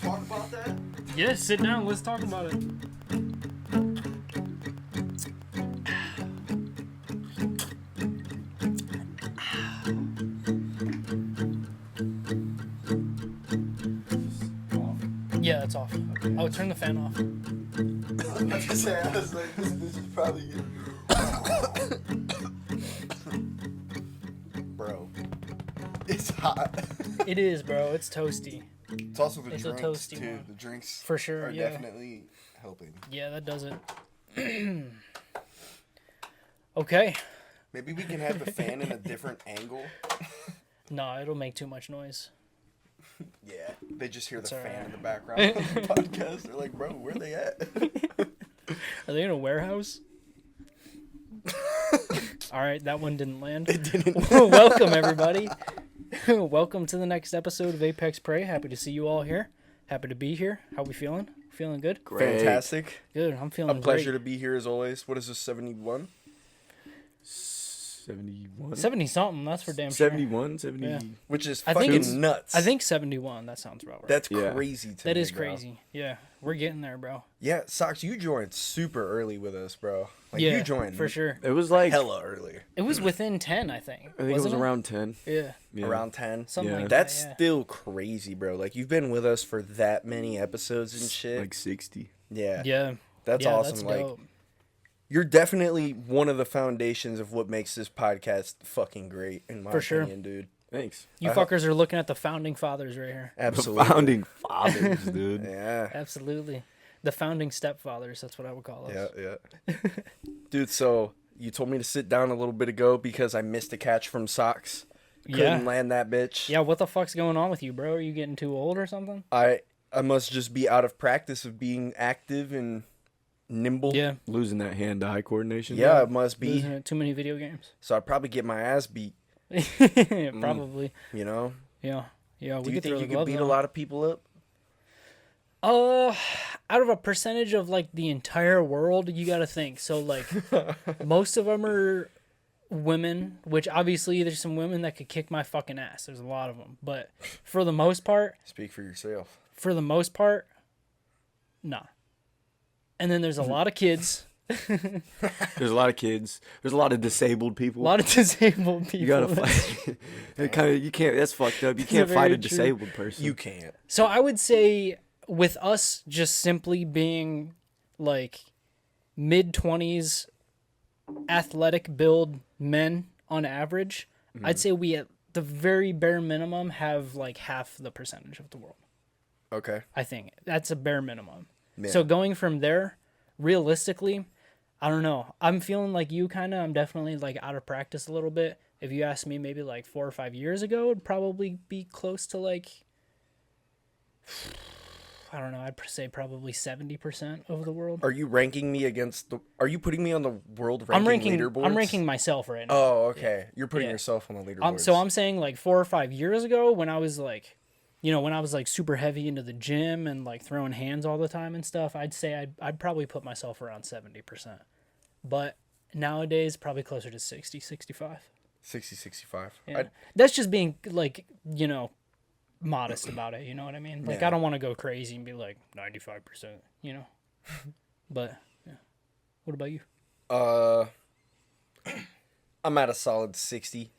talk about that? Yeah, sit down. Let's talk about it. Yeah, it's off. Oh, turn the fan off. I was about to say, I was like, this is probably... Bro. It's hot. It is, bro. It's toasty. It's also the It's a drinks, toasty too. one. The drinks For sure, are yeah. definitely helping. Yeah, that does it. Okay. Maybe we can have the fan in a different angle. No, it'll make too much noise. Yeah. They just hear That's the all fan right. in the background of the podcast. They're like, bro, where they at? Are they in a warehouse? All right, that one didn't land. It didn't. Welcome, everybody. Welcome to the next episode of Apex Prey. Happy to see you all here. Happy to be here. How we feeling? Feeling good? Great. Fantastic. Good. I'm feeling A pleasure great. to be here as always. What is this, 71? 71? 70 something. That's for damn sure. 71? 70? Yeah. Which is I think fucking it's- nuts. I think 71. That sounds about right. That's Yeah. crazy to That me, is bro. crazy. Yeah, we're getting there, bro. Yeah, Socks, you joined super early with us, bro. Like, Yeah, you joined for sure. It was like, hella early. It was within 10, I think. I think it was around 10. Yeah, Yeah. Around 10. something Yeah. like That's that. Yeah. still crazy, bro. Like, you've been with us for that many episodes and shit. Like 60. Yeah. Yeah, That's yeah, awesome. That's Like, dope. you're definitely one of the foundations of what makes this podcast fucking great, in my For sure. opinion, dude. Thanks. You I- fuckers are looking at the founding fathers right here. Absolutely. The founding fathers, dude. Yeah. Absolutely, the founding stepfathers. That's what I would call us. Yeah, yeah. Dude, so you told me to sit down a little bit ago because I missed a catch from Socks. Couldn't land that bitch. Yeah, what the fuck's going on with you, bro? Are you getting too old or something? I must just be out of practice of being active and nimble. Yeah, Losing that hand-eye coordination. Yeah, it must be. losing it, too many video games. So I'd probably get my ass beat, Probably. you know? Yeah, yeah. Do We you could think throw you the could gloves beat a on. lot of people up? Out of a percentage of like the entire world, you got to think. So like, most of them are women, which obviously there's some women that could kick my fucking ass. There's a lot of them, but for the most part, Speak for yourself. nah. And then there's a lot of kids, There's a lot of kids. There's a lot of disabled people. a lot of disabled people. You gotta fight. You can't. That's fucked up. You can't very fight a true. disabled person. You can't. So I would say with us just simply being like mid-20s athletic build men on average, I'd say we at the very bare minimum have like half the percentage of the world. Okay. I think that's a bare minimum. Yeah. So going from there, realistically, I don't know. I'm feeling like you kind of. I'm definitely like out of practice a little bit. If you asked me maybe like 4 or 5 years ago, it'd probably be close to like, I don't know. I'd say probably 70% of the world. Are you ranking me against the... Are you putting me on the world ranking leaderboards? I'm ranking myself right now. Oh, okay. You're putting Yeah. yourself on the leaderboards. So I'm saying like 4 or 5 years ago when I was like, when I was like super heavy into the gym and like throwing hands all the time and stuff, I'd say I'd probably put myself around 70%. But nowadays, probably closer to 60, 65. 60, 65. Yeah. That's just being like, modest about it. You know what I mean? Like, Yeah. I don't want to go crazy and be like 95%, But, yeah. What about you? I'm at a solid 60,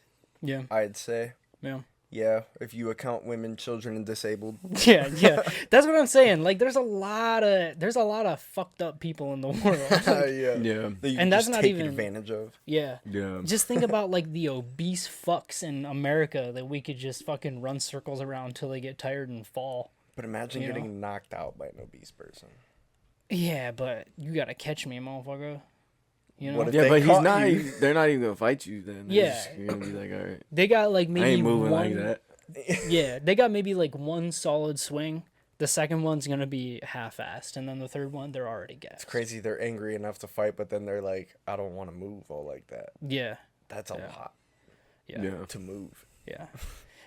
Yeah. I'd say. Yeah. Yeah, if you account women, children, and disabled. Yeah, yeah. That's what I'm saying. Like, there's a lot of fucked up people in the world. Yeah. Yeah. That you And can that's just not take even- advantage of. Yeah. Yeah. Just think about like the obese fucks in America that we could just fucking run circles around until they get tired and fall. But imagine You know? getting knocked out by an obese person. Yeah, but you gotta catch me, motherfucker. What if Yeah, they but he's caught not. you? They're not even gonna fight you then. They're Yeah. just- you're gonna be like, all right. They got like I maybe ain't moving one. like that. Yeah, they got maybe like one solid swing. The second one's gonna be half-assed, and then the third one they're already gassed. It's crazy. They're angry enough to fight, but then they're like, I don't want to move all like that. Yeah, That's a Yeah. lot yeah, Yeah. to move. yeah.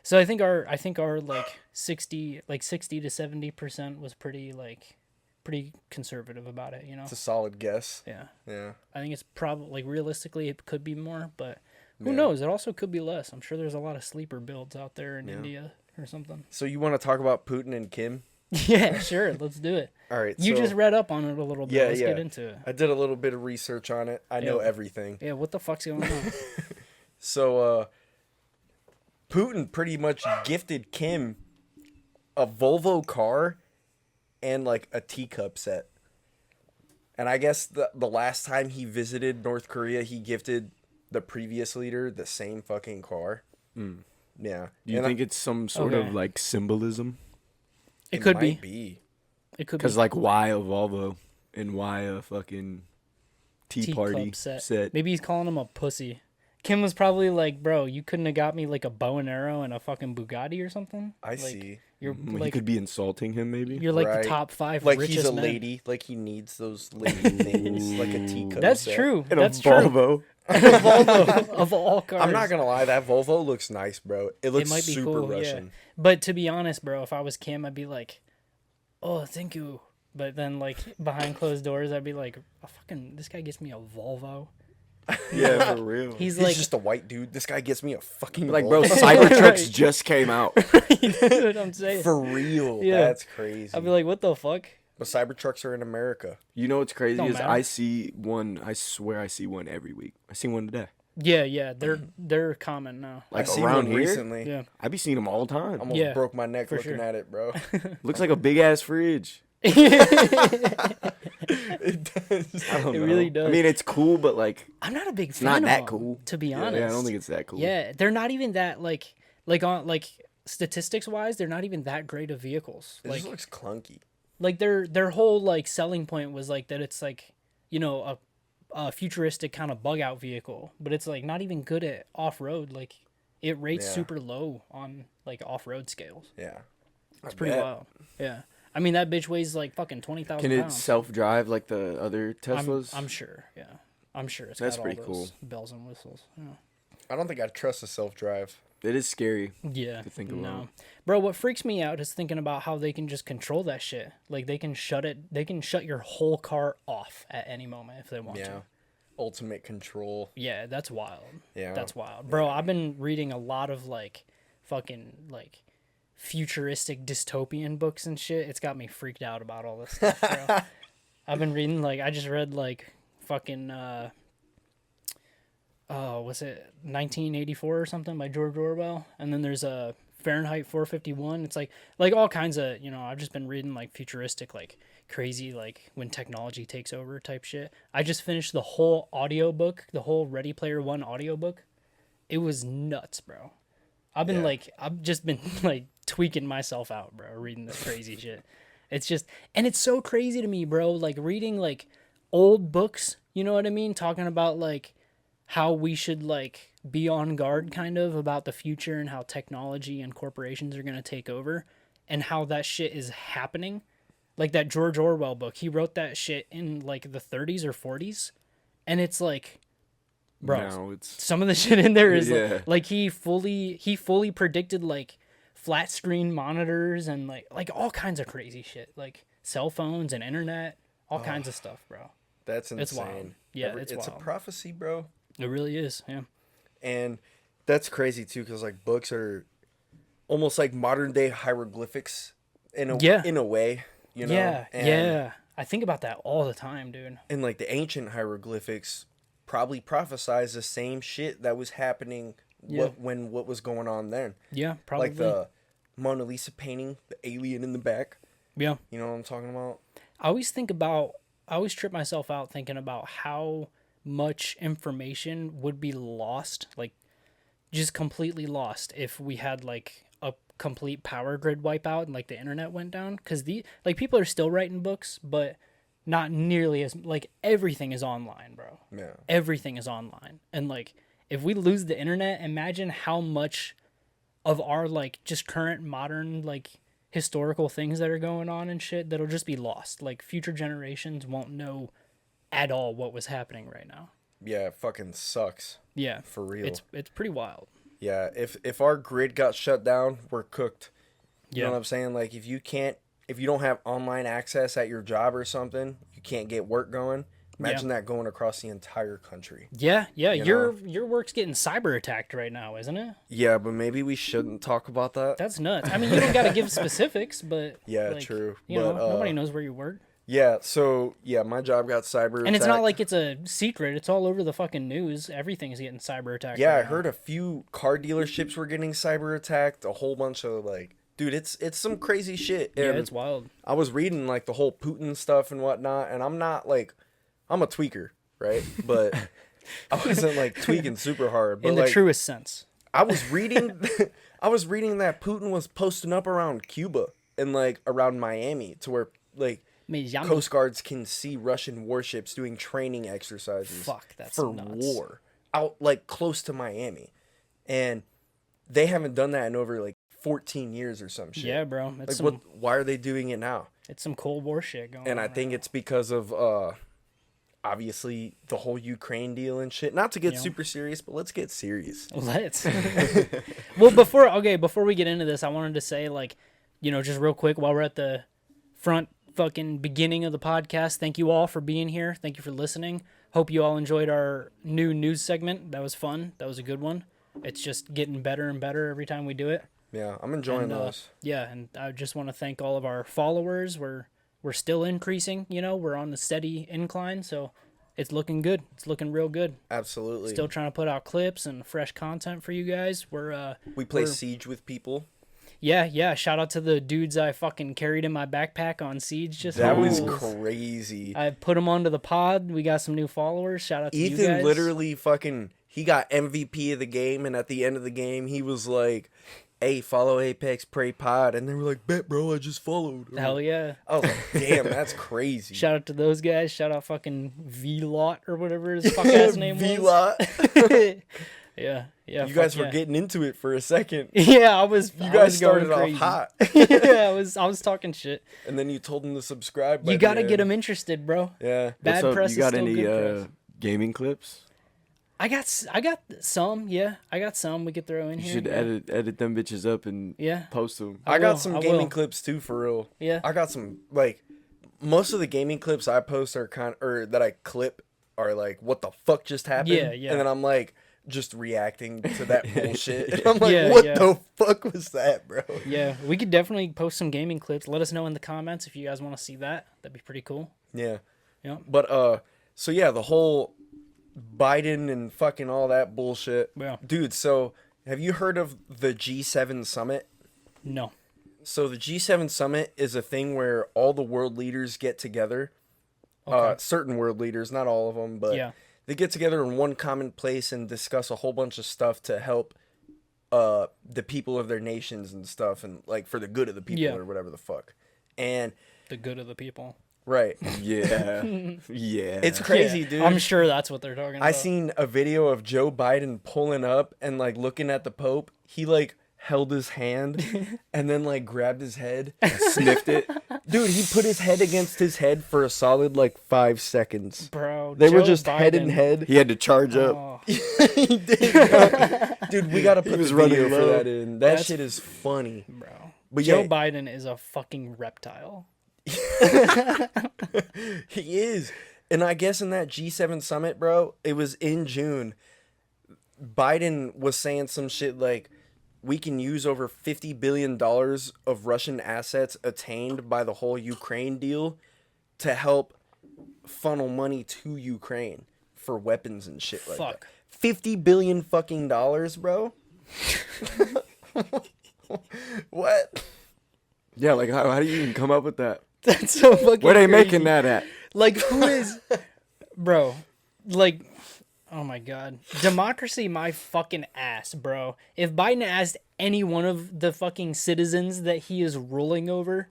So I think our like 60 to 70% was pretty conservative about it. It's a solid guess. Yeah. Yeah. I think it's probably like realistically it could be more, but who Yeah. knows? It also could be less. I'm sure there's a lot of sleeper builds out there in Yeah. India or something. So you want to talk about Putin and Kim? Yeah, sure. Let's do it. All right. You so, just read up on it a little bit. Let's get into it. I did a little bit of research on it. I know everything. Yeah, what the fuck's going on? So, Putin pretty much gifted Kim a Volvo car and like a teacup set. And I guess the last time he visited North Korea, he gifted the previous leader the same fucking car. Yeah. Do you think it's some sort of like symbolism? It could might be. It could be. Because like why a Volvo and why a fucking tea party set? Maybe he's calling him a pussy. Kim was probably like, bro, you couldn't have got me like a bow and arrow and a fucking Bugatti or something. I see. You're He like, could be insulting him, maybe. you're like Right. the top 5 Like richest he's a men. lady. Like he needs those lady things, like a teacup That's set. true. And That's a true. Volvo. Volvo of all cars. I'm not gonna lie, that Volvo looks nice, bro. It looks It might be super cool, Russian. yeah. But to be honest, bro, if I was Kim, I'd be like, oh, thank you. But then, like, behind closed doors, I'd be like, oh, fucking, this guy gets me a Volvo. Yeah, for real. He's He's like, just a white dude. This guy gets me a fucking Like, bro, Volvo. Cybertrucks just came out. you know what I'm saying? For real. Yeah. That's crazy. I'd be like, what the fuck? But Cybertrucks are in America. You know what's crazy Don't is matter. I see one. I swear I see one every week. I see one today. Yeah, they're common now. I Like seen around one here, recently. Yeah. I be seeing them all the time. Almost Yeah, broke my neck for looking sure. at it, bro. Looks like a big ass fridge. It does. I don't It know. really does. I mean, it's cool, but like, I'm not a big fan not of that them, cool. to be yeah, honest. I don't think it's that cool. Yeah, they're not even that, like on, like, statistics wise, they're not even that great of vehicles. It Like, just looks clunky. like their whole like selling point was like that it's like, you know, a futuristic kind of bug out vehicle, but it's like not even good at off road. Like it rates Yeah. super low on like off road scales. Yeah. It's pretty wild. Yeah, I mean that bitch weighs like fucking 20,000 Can it pounds. self drive like the other I'm, Teslas? I'm sure. Yeah, I'm sure it's That's got pretty all cool. those bells and whistles. Yeah. I don't think I'd trust a self-drive. It is scary. Yeah. To think about. Bro, what freaks me out is thinking about how they can just control that shit. Like they can shut your whole car off at any moment if they want Yeah. to. Ultimate control. Yeah, that's wild. Yeah. That's wild. Bro, I've been reading a lot of like fucking like futuristic dystopian books and shit. It's got me freaked out about all this stuff, bro. I've been reading like I just read like fucking what's it 1984 or something by George Orwell, and then there's a Fahrenheit 451. It's like all kinds of, you know, I've just been reading like futuristic, like crazy, like when technology takes over type shit. I just finished the whole audiobook, the whole Ready Player One audiobook. It was nuts, bro. I've just been like tweaking myself out, bro, reading this crazy shit. It's just, and it's so crazy to me, bro, like reading like old books, you know what I mean? Talking about like how we should like be on guard kind of about the future and how technology and corporations are going to take over and how that shit is happening. Like that George Orwell book, he wrote that shit in like the 30s or 40s, and it's like, bro, No, it's some of the shit in there is Yeah. like he fully predicted like flat screen monitors and like all kinds of crazy shit, like cell phones and internet, all kinds of stuff, bro. That's insane. It's wild. Yeah, it's a wild. prophecy, bro. It really is. Yeah. And that's crazy too, because like books are almost like modern day hieroglyphics in a way, you know. Yeah. And, Yeah. I think about that all the time, dude. And like the ancient hieroglyphics probably prophesize the same shit that was happening when what was going on then. Yeah, probably. Like the Mona Lisa painting, the alien in the back. Yeah. You know what I'm talking about? I always trip myself out thinking about how much information would be lost, like just completely lost, if we had like a complete power grid wipeout and like the internet went down. Because people are still writing books, but not nearly as like everything is online, bro. Yeah. Everything is online, and like if we lose the internet, imagine how much of our like just current modern like historical things that are going on and shit that'll just be lost. Like future generations won't know at all what was happening right now. Yeah, it fucking sucks. Yeah, For real. It's pretty wild. Yeah, if our grid got shut down, we're cooked. You Yeah. know what I'm saying? Like if you don't have online access at your job or something, you can't get work going, Imagine that going across the entire country. Yeah. You Your work's getting cyber attacked right now, isn't it? Yeah, but maybe we shouldn't talk about that. That's nuts. I mean, you don't got to give specifics, but Yeah, like, true. You But, know, nobody knows where you work. Yeah, so my job got cyber attacked. And it's not like it's a secret. It's all over the fucking news. Everything's getting cyber attacked. Yeah, right I now. heard a few car dealerships were getting cyber attacked. A whole bunch of like, dude, it's some crazy shit. Yeah, And it's wild. I was reading like the whole Putin stuff and whatnot, and I'm not like, I'm a tweaker, right? But I wasn't like tweaking super hard. But In the like, truest sense. I was reading, I was reading that Putin was posting up around Cuba and like around Miami to where like Miami. Coast Guards can see Russian warships doing training exercises. Fuck, that's for nuts. war out like close to Miami, and they haven't done that in over like 14 years or some shit. Yeah, bro. It's Like why are they doing it now? It's some Cold War shit going on. And I think it's because of obviously the whole Ukraine deal and shit. Not to get super serious, but let's get serious. Let's. Well, before we get into this, I wanted to say, like, you know, just real quick while we're at the front fucking beginning of the podcast, thank you all for being here. Thank you for listening. Hope you all enjoyed our new news segment. That was fun. That was a good one. It's just getting better and better every time we do it. Yeah, I'm enjoying those. Yeah, and I just want to thank all of our followers. We're still increasing, you know. We're on the steady incline, so it's looking good. It's looking real good. Absolutely. Still trying to put out clips and fresh content for you guys. We play Siege with people. Yeah. Shout out to the dudes I fucking carried in my backpack on Siege. That was crazy. I put them onto the pod. We got some new followers. Shout out to you guys. Ethan literally he got MVP of the game, and at the end of the game, he was like, "Hey, follow Apex Prey Pod," and they were like, "Bet, bro, I just followed." Hell yeah. I was like, "Damn, that's crazy." Shout out to those guys. Shout out fucking V-Lot or whatever his fuck ass name was. V-Lot. Yeah. You guys were getting into it for a second. Yeah, I was. You guys started off hot. Yeah, I was talking shit. And then you told them to subscribe. You got to get them interested, bro. Yeah. Bad press is still good press. Gaming clips? I got some. Yeah, I got some we could throw in You here. should edit them bitches up and post them. I got some gaming clips too, for real. Yeah. I got some, like, most of the gaming clips I post are or that I clip are like, what the fuck just happened? Yeah. And then I'm like, just reacting to that bullshit. And I'm like, what the fuck was that, bro? Yeah, we could definitely post some gaming clips. Let us know in the comments if you guys want to see that. That'd be pretty cool. Yeah. Yeah. But, so yeah, the whole Biden and fucking all that bullshit. Yeah. Dude, so have you heard of the G7 summit? No. So the G7 summit is a thing where all the world leaders get together. Okay. Certain world leaders, not all of them, but they get together in one common place and discuss a whole bunch of stuff to help the people of their nations and stuff, and like for the good of the people or whatever the fuck. And the good of the people. Right. Yeah. Yeah. It's crazy, dude. I'm sure that's what they're talking about. I seen a video of Joe Biden pulling up and like looking at the Pope. He like held his hand and then like grabbed his head and sniffed it. Dude, he put his head against his head for a solid like 5 seconds. Bro, they Joe were just Biden. head and head. He had to charge up. Oh. He did, bro. Dude, we gotta put was the video running for low. that in. That shit is funny. Bro. But Joe yeah, Biden is a fucking reptile. he is. And I guess in that G7 summit, bro, it was in June. Biden was saying some shit like, we can use over $50 billion of Russian assets attained by the whole Ukraine deal to help funnel money to Ukraine for weapons and shit like that. $50 billion fucking dollars, bro. What? Yeah, like how do you even come up with that? That's so fucking Where they crazy. making that at? Like, who is... Bro, like... Oh my god. Democracy my fucking ass, bro. If Biden asked any one of the fucking citizens that he is ruling over,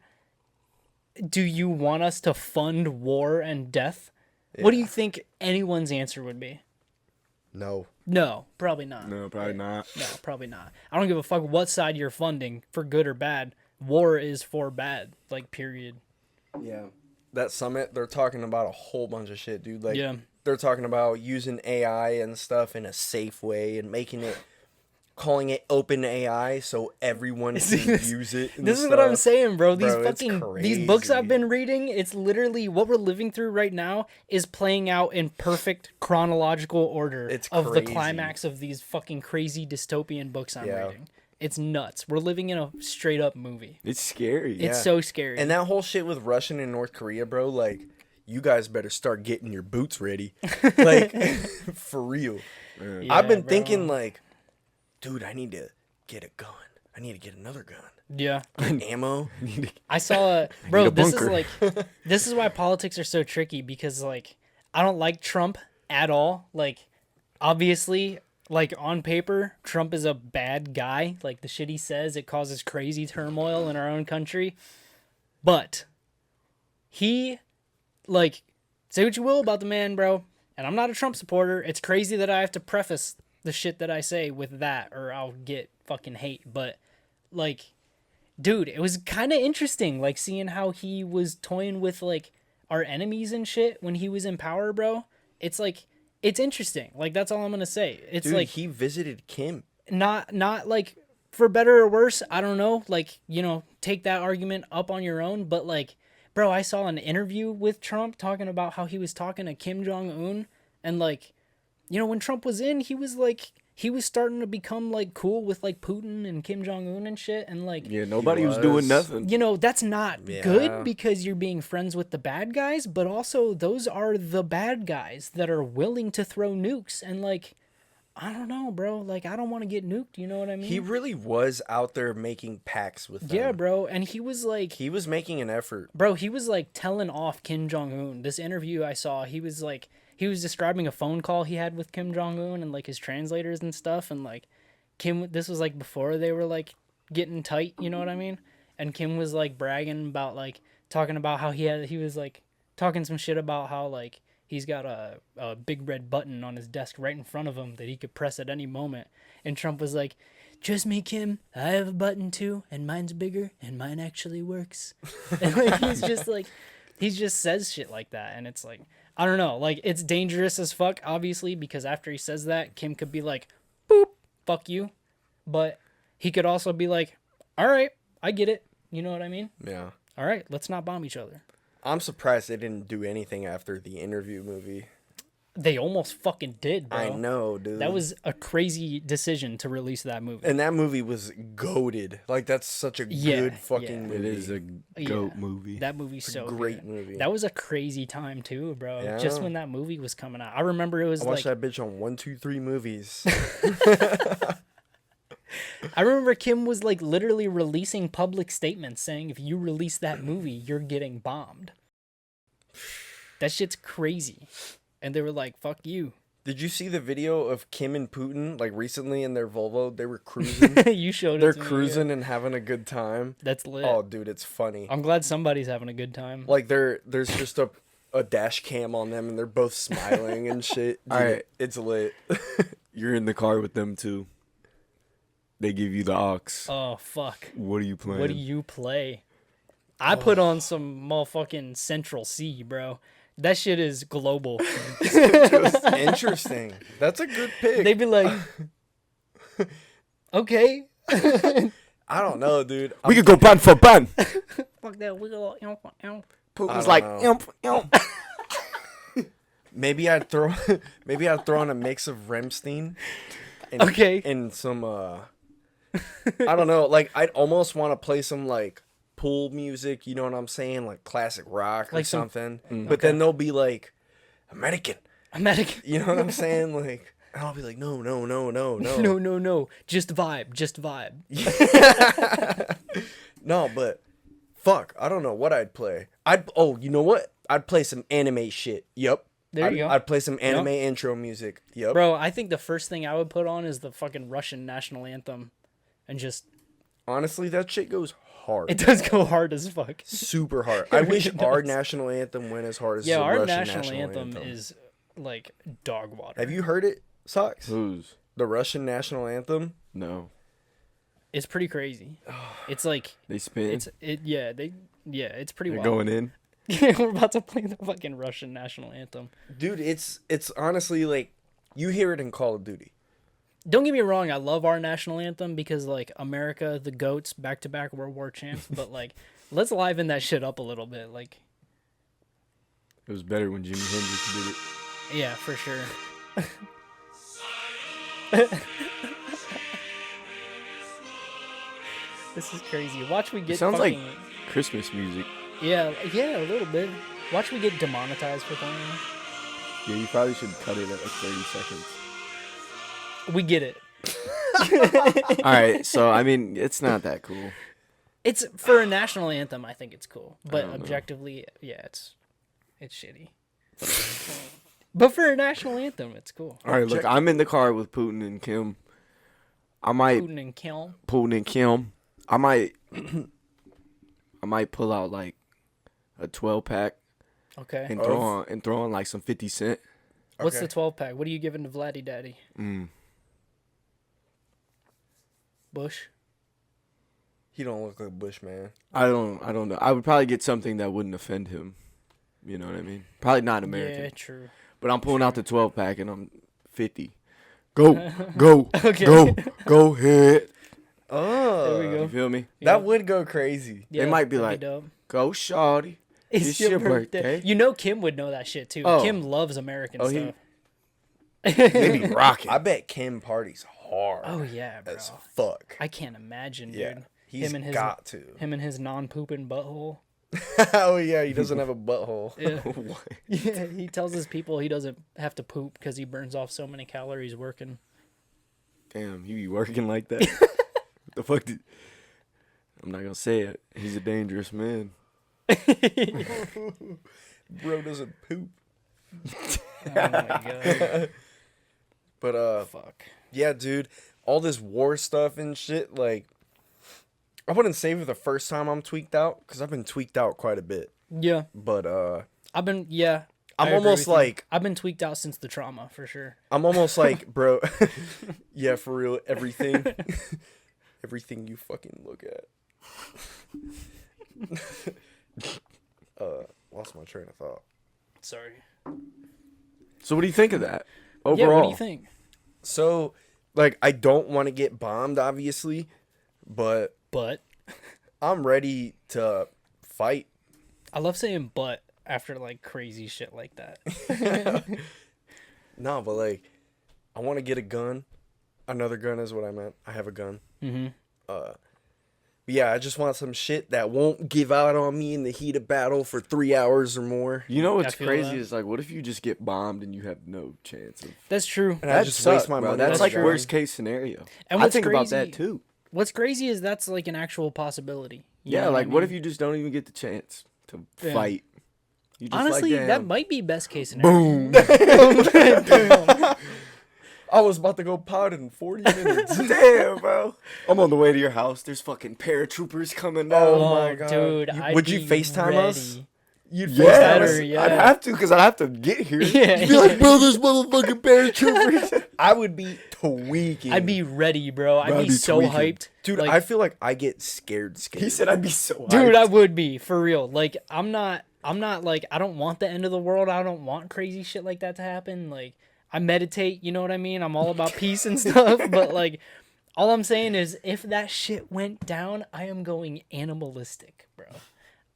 do you want us to fund war and death? Yeah. What do you think anyone's answer would be? No. No, probably not. No, probably not. No, probably not. I don't give a fuck what side you're funding, for good or bad. War is for bad, like, period. Yeah. That summit, they're talking about a whole bunch of shit, dude. Like, yeah. They're talking about using AI and stuff in a safe way and making it calling it open AI so everyone can use it. And This is what I'm stuff. saying, bro. These Bro, it's these books I've crazy. been reading, it's literally what we're living through right now is playing out in perfect chronological order It's of the crazy. climax of these fucking crazy dystopian books I'm Yeah. reading. It's nuts. We're living in a straight up movie. It's scary. It's so scary. And that whole shit with Russian and North Korea, bro, like, you guys better start getting your boots ready. Like, for real. Yeah, I've been bro. thinking, like, dude, I need to get a gun. I need to get another gun. Yeah. Get ammo. I saw bro, a this is bunker. like this is why politics are so tricky because like I don't like Trump at all. Like obviously, like on paper, Trump is a bad guy. Like the shit he says, it causes crazy turmoil in our own country. But he like say what you will about the man, bro, and I'm not a Trump supporter. It's crazy that I have to preface the shit that I say with that or I'll get fucking hate, but like dude, it was kind of interesting, like seeing how he was toying with like our enemies and shit when he was in power, bro. It's like it's interesting. Like that's all I'm gonna say. It's Dude, like he visited Kim. not like for better or worse. I don't know. Like take that argument up on your own. But like, bro, I saw an interview with Trump talking about how he was talking to Kim Jong Un, and like, when Trump was in, he was like. He was starting to become like cool with like Putin and Kim Jong Un and shit, and like Yeah, nobody was was. doing nothing. that's not Yeah. good because you're being friends with the bad guys, but also those are the bad guys that are willing to throw nukes. And like, I don't know, bro. Like, I don't want to get nuked. You know what I mean? He really was out there making pacts with them. Yeah, bro. And he was like, He was making an effort. bro, he was like telling off Kim Jong Un. This interview I saw, he was like, he was describing a phone call he had with Kim Jong Un and like his translators and stuff. And like, Kim, this was like before they were like getting tight. You know what I mean? And Kim was like bragging about like talking about how he was like talking some shit about how like he's got a big red button on his desk right in front of him that he could press at any moment. And Trump was like, "Just me, Kim. I have a button too, and mine's bigger, and mine actually works." And like, he just says shit like that, and it's like, I don't know, like it's dangerous as fuck, obviously, because after he says that, Kim could be like, "Boop, fuck you," but he could also be like, "All right, I get it." You know what I mean? Yeah. All right, let's not bomb each other. I'm surprised they didn't do anything after the interview movie. They almost fucking did, bro. I know, dude. That was a crazy decision to release that movie. And that movie was goated. Like, that's such a good fucking It movie. is a goat movie. That movie's so great good. movie. That was a crazy time too, bro. Yeah. Just when that movie was coming out, I remember it was I like watched that bitch on 1, 2, 3 movies. I remember Kim was like literally releasing public statements saying if you release that movie, you're getting bombed. That shit's crazy. And they were like, "Fuck you." Did you see the video of Kim and Putin, like, recently in their Volvo? They were cruising. You showed it They're to me, cruising and having a good time. yeah. That's lit. Oh, dude, it's funny. I'm glad somebody's having a good time. Like, there's just a dash cam on them, and they're both smiling and shit. Dude, Alright. it's lit. You're in the car with them too. They give you the aux. Oh fuck. What are you playing? What do you play? I put on some motherfucking Central C, bro. That shit is global. Interesting. That's a good pick. They'd be like, okay. I don't know, dude. We could go ban for ban. Fuck that. We go. Putin's I like, don't maybe I'd throw on a mix of Remstein and, Okay. and some I don't know, like I'd almost want to play some like pool music, you know what I'm saying? Like classic rock or Like some- something. But then they'll be like American. American. You know what I'm saying? Like and I'll be like, no. No. Just vibe. Just vibe. No, but fuck, I don't know what I'd play. You know what? I'd play some anime shit. Yep. There you go. I'd play some anime intro music. Yep. Bro, I think the first thing I would put on is the fucking Russian national anthem. And just, Honestly, that shit goes hard. it does go hard as fuck. Super hard. I wish really our does. national anthem went as hard as Yeah, the our Russian national anthem is like dog water. Have you heard it, Socks? who's? The Russian national anthem? No. It's pretty crazy. It's like, They spin. it's pretty They're wild. going in. We're about to play the fucking Russian national anthem. Dude, it's honestly like you hear it in Call of Duty. don't get me wrong, I love our national anthem because, like, America, the GOATs, back-to-back World War champs, but, like, let's liven that shit up a little bit. Like, It was better when Jimi Hendrix did it. yeah, for sure. This is crazy. Watch we get It sounds fucking... like Christmas music. Yeah, a little bit. Watch we get demonetized for playing this. Yeah, you probably should cut it at like 30 seconds. We get it. All right, so I mean, it's not that cool. It's for a national anthem. I think it's cool, but don't know. objectively, yeah, it's shitty. But for a national anthem, it's cool. All right, look, I'm in the car with Putin and Kim. I might Putin and Kim. Putin and Kim. I might pull out like a 12-pack Okay. and throw on like some 50 Cent. What's Okay. the 12-pack? What are you giving to Vladdy Daddy? Bush. He don't look like Bush, man. I don't know. I would probably get something that wouldn't offend him. You know what I mean? Probably not American. Yeah, true. But I'm pulling out the 12-pack and I'm 50. Go, go, Okay. go ahead. Oh, There we go. You feel me? Yeah. That would go crazy. They might be that'd like, dope. go, shawty. It's your birthday. You know Kim would know that shit too. Oh. Kim loves American Oh, stuff. They be rocking. I bet Kim parties hard. Oh yeah, bro. as fuck. I can't imagine, dude. Yeah, he's him and his got to. him and his non-pooping butthole. Oh yeah, he doesn't have a butthole. Yeah. What? Yeah, he tells his people he doesn't have to poop because he burns off so many calories working. Damn, you be working like that? What the fuck did... I'm not gonna say it. He's a dangerous man. Bro doesn't poop. Oh my god. But Fuck. yeah, dude, all this war stuff and shit, like, I wouldn't say for the first time I'm tweaked out, because I've been tweaked out quite a bit. Yeah. But I've been I I'm agree almost with you. like I've been tweaked out since the trauma for sure. I'm almost like, bro. Yeah, for real, everything you fucking look at. Lost my train of thought. Sorry. So what do you think of that? Overall, Yeah, what do you think? So, like, I don't want to get bombed, obviously, but But I'm ready to fight. I love saying but after like crazy shit like that. No, but like, I want to get a gun. Another gun is what I meant. I have a gun. Mm-hmm. Yeah, I just want some shit that won't give out on me in the heat of battle for 3 hours or more. You know what's I feel crazy that. is like, what if you just get bombed and you have no chance of? That's true. And I just waste my bro. money. That's on like gun. worst case scenario. And I what's think about crazy- that too. What's crazy is that's like an actual possibility. You Yeah, know like I what mean? if you just don't even get the chance to Yeah. fight? You just Honestly, like, that damn. might be best case scenario. Boom. I was about to go pot in 40 minutes. Damn, bro. I'm on the way to your house. There's fucking paratroopers coming down. Oh my God. dude! Would you FaceTime ready. us? You'd Yeah, better, yeah. I'd have to because I'd have to get here. Yeah, You'd be like, bro, there's motherfucking paratroopers. I would be tweaking. I'd be ready, bro. I'd Bro, be I'd be so tweaking. hyped, Dude, like, I feel like I get scared. He said I'd be so dude, hyped. I would be for real. Like, I'm not like I don't want the end of the world. I don't want crazy shit like that to happen. Like, I meditate. You know what I mean? I'm all about peace and stuff. But like, all I'm saying is, if that shit went down, I am going animalistic, bro.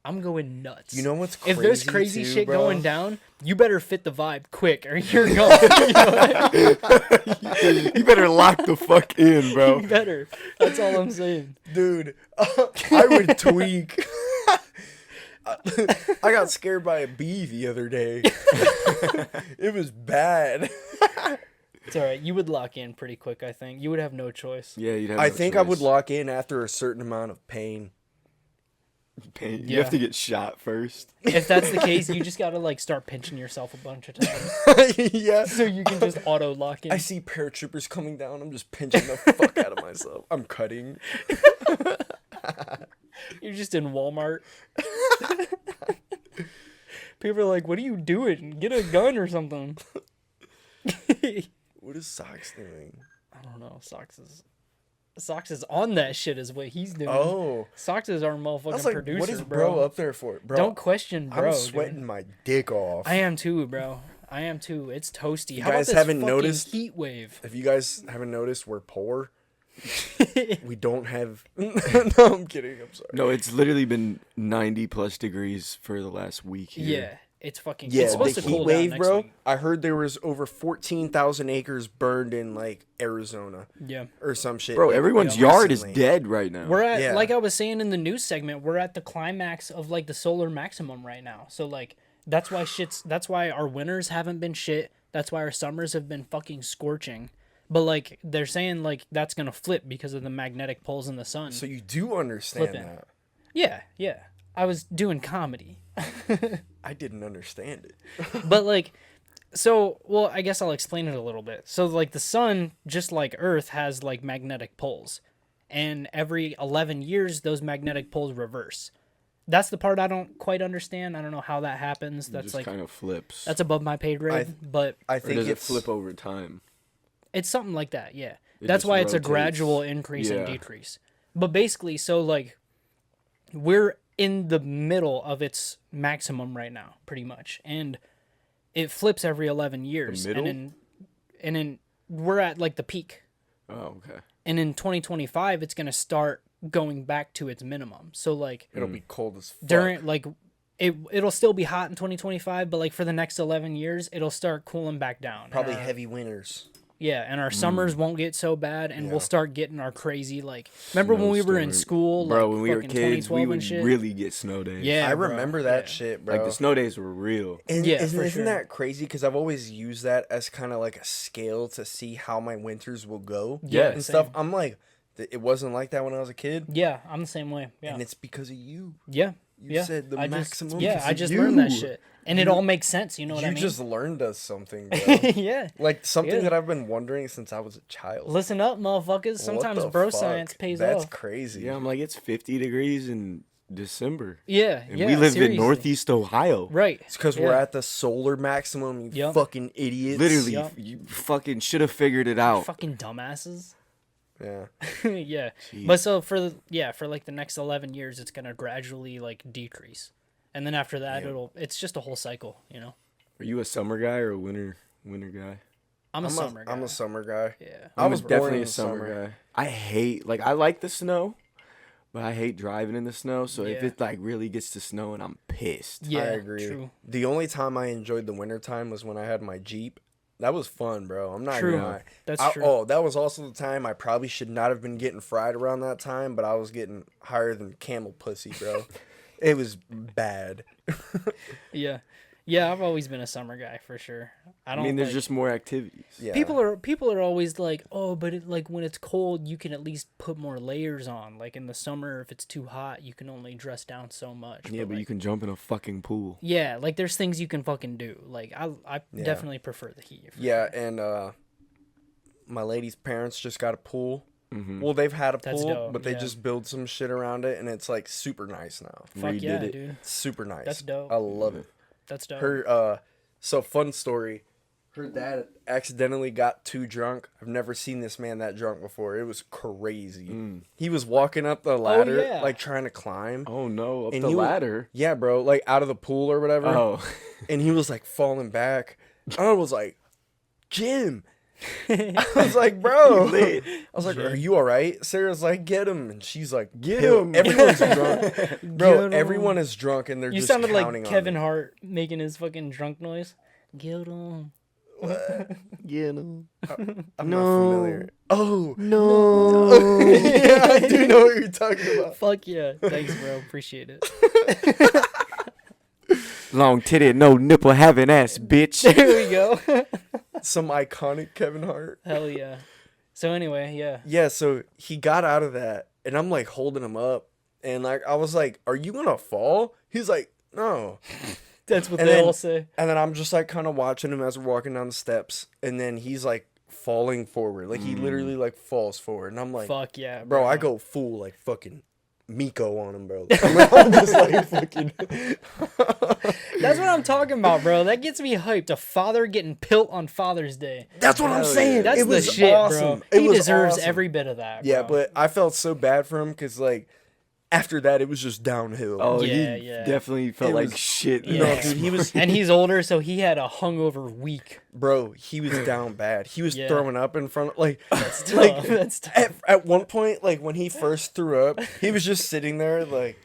I'm going nuts. You know what's crazy? If there's crazy too, shit bro? going down, you better fit the vibe quick, or you're going. You know what I mean? You better lock the fuck in, bro. You better. That's all I'm saying. Dude, I would tweak. I got scared by a bee the other day. It was bad. It's all right. You would lock in pretty quick, I think. You would have no choice. Yeah, you'd have. I no think I would choice. lock in after a certain amount of pain. You Yeah. have to get shot first. If that's the case, you just gotta like start pinching yourself a bunch of times Yeah. so you can just auto lock in. I see paratroopers coming down. I'm just pinching the fuck out of myself. I'm cutting. You're just in Walmart. People are like, "What are you doing? Get a gun or something." What is Socks doing? I don't know. Socks is on that shit is what he's doing. Oh. Socks is our I motherfucking was like, producer, what is bro. bro up there for? Bro, Don't question bro. I'm sweating dude. my dick off. I am too, bro. I am too. It's toasty. You How about guys this haven't fucking noticed? heat wave? If you guys haven't noticed, we're poor. We don't have. No, I'm kidding. I'm sorry. No, it's literally been 90 plus degrees for the last week here. Yeah, it's fucking. Yeah, it's the supposed to heat cool wave, down next bro. week. I heard there was over 14,000 acres burned in like Arizona Yeah. or some shit. Bro, like, everyone's recently. yard is dead right now. We're at, Yeah. like I was saying in the news segment, we're at the climax of like the solar maximum right now. So like that's why our winters haven't been shit. That's why our summers have been fucking scorching. But like they're saying like that's gonna flip because of the magnetic poles in the sun. So you do understand Flipping. that. Yeah, yeah. I was doing comedy. I didn't understand it. But like well, I guess I'll explain it a little bit. So like the sun, just like Earth, has like magnetic poles. And every 11 years those magnetic poles reverse. That's the part I don't quite understand. I don't know how that happens. It That's just like kind of flips. that's above my pay grade, but I or think does it it's flip over time? it's something like that, yeah. It That's just why it's a rotates. gradual increase and Yeah. decrease. But basically, so like we're in the middle of its maximum right now, pretty much. And it flips every 11 years. middle? And in we're at like the peak. Oh, okay. And in 2025 it's going to start going back to its minimum. So like it'll be cold as fuck. during like it'll still be hot in 2025, but like for the next 11 years it'll start cooling back down. Probably And our- heavy winters. Yeah, and our summers won't get so bad, and Yeah. we'll start getting our crazy like. Remember when we were in Snowstorm. school, Bro, like, when we were fucking kids, 2012 we and would shit? really get snow days. Yeah, I bro, remember that yeah. shit, bro. Like the snow days were real. And, Yeah, isn't, for isn't sure. that crazy? Because I've always used that as kind of like a scale to see how my winters will go. Yeah, and stuff. same. I'm like, it wasn't like that when I was a kid, Yeah, I'm the same way. Yeah, and it's because of you. yeah. You yeah. said the I just- maximum. Yeah, because I of just you. learned that shit, and it all makes sense. You know what You I mean? just learned us something, bro. yeah. Like something Yeah. that I've been wondering since I was a child. Listen up, motherfuckers. What Sometimes the bro fuck? science pays That's off. crazy. Yeah, I'm like, it's 50 degrees in December. Yeah, And yeah. we live seriously. in Northeast Ohio. Right. It's because we're Yeah. at the solar maximum. You Yup. fucking idiots. Literally, Yup. you fucking should have figured it out. Fucking dumbasses. Yeah. Yeah. Jeez. But so for like the next 11 years it's going to gradually like decrease. And then after that it's just a whole cycle, you know. Are you a summer guy or a winter guy? I'm a summer guy. I'm a summer guy. Yeah. I was born definitely in a the summer guy. I like the snow, but I hate driving in the snow. So if Yeah. it like really gets to snowing, I'm pissed. Yeah, I agree. True. The only time I enjoyed the wintertime was when I had my Jeep. That was fun, bro. I'm not True. gonna lie. That's true. Oh, that was also the time I probably should not have been getting fried around that time, but I was getting higher than camel pussy, bro. It was bad. Yeah. Yeah, I've always been a summer guy for sure. I I don't mean, there's like- just more activities. Yeah. people are always like, "Oh, but like when it's cold, you can at least put more layers on. Like in the summer if it's too hot, you can only dress down so much." Yeah, but like, you can jump in a fucking pool. yeah, like there's things you can fucking do. Like I definitely prefer the heat. for Yeah, sure. and my lady's parents just got a pool. Mm-hmm. Well, they've had a That's pool, dope, but they yeah. just build some shit around it, and it's like super nice now. Fuck redid yeah, it. dude. It's super nice. That's dope. I love it. That's dope. Her so fun story. Her dad accidentally got too drunk. I've never seen this man that drunk before. It was crazy. He was walking up the ladder, yeah. like trying to climb. Oh no, up And the he was- ladder. Yeah, bro, like out of the pool or whatever. Oh, And he was like falling back. I was like, Jim. I was like, bro. I was like, are you all right? Sarah's like, get him. And she's like, Get "Hell, him." Everyone's drunk. Bro, Get 'em. everyone is drunk and they're You just sounded like counting on Kevin me. Hart making his fucking drunk noise. Get him. yeah, no. I'm No. not familiar. Oh, No. yeah, I do know what you're talking about. Fuck yeah. Thanks, bro. Appreciate it. Long titted, no nipple having ass, bitch. There we go. Some iconic Kevin Hart. Hell yeah. So anyway, yeah. Yeah, so he got out of that, and I'm like holding him up, and like I was like, "Are you gonna fall?" He's like, "No." That's what And they then- all say. And then I'm just like kind of watching him as we're walking down the steps, and then he's like falling forward, like he literally like falls forward, and I'm like, Fuck yeah, "Bro, I go full like fucking Miko on him, bro." I'm just like fucking. That's what I'm talking about, bro. That gets me hyped. A father getting pilt on Father's Day. That's what I'm Hell saying. yeah. That's It the was shit, awesome. bro. It He was deserves awesome. every bit of that. Yeah, bro. but I felt so bad for him because like After that, it was just downhill. Oh, Yeah, he yeah. definitely felt It like was- shit. Yeah. No, dude, he was, And he's older, so he had a hungover week. bro, he was down bad. He was Yeah. throwing up in front of, like, That's like tough. That's tough. at one point, like, when he first threw up, he was just sitting there, like,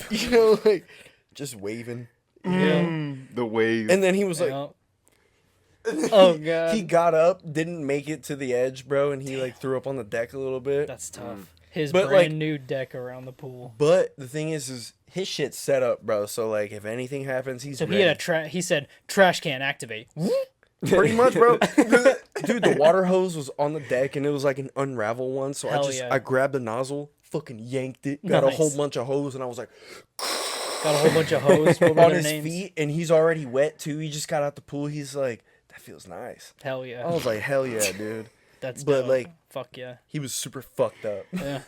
you know, like, just waving. Yeah. The wave. And then he was like, Yeah. Oh god. he got up, didn't make it to the edge, bro, and he, like, threw up on the deck a little bit. That's tough. His But, brand like- new deck around the pool. But the thing is his shit's set up, bro. So, like, if anything happens, he's So ready. he had he said trash can activate. Pretty much, bro. Dude, the water hose was on the deck, and it was like an unravel one. So Hell I yeah. I grabbed the nozzle, fucking yanked it, got a Nice. whole bunch of hose, and I was like Got a whole bunch of hose. What were on their his names? feet, and he's already wet too. He just got out the pool. He's like, that feels nice. Hell yeah. I was like, hell yeah, dude. That's but, dope. like- fuck yeah. He was super fucked up. Yeah.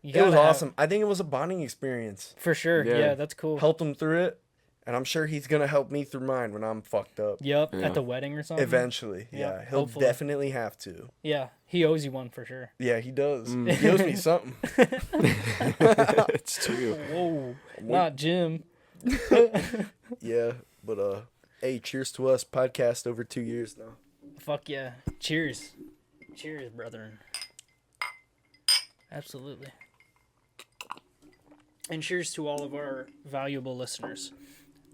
You It was gotta have- awesome. I think it was a bonding experience. For sure. Yeah. Yeah, that's cool. Helped him through it, and I'm sure he's gonna help me through mine when I'm fucked up. Yep. Yeah. At the wedding or something. Eventually, Yeah, yeah, he'll hopefully. definitely have to. Yeah. He owes you one for sure. Yeah, he does. He owes me something. It's true. Whoa. Not Jim. Yeah, but hey, cheers to us. Podcast over 2 years now. Fuck yeah. Cheers. Cheers, brethren. Absolutely. And cheers to all of our valuable listeners.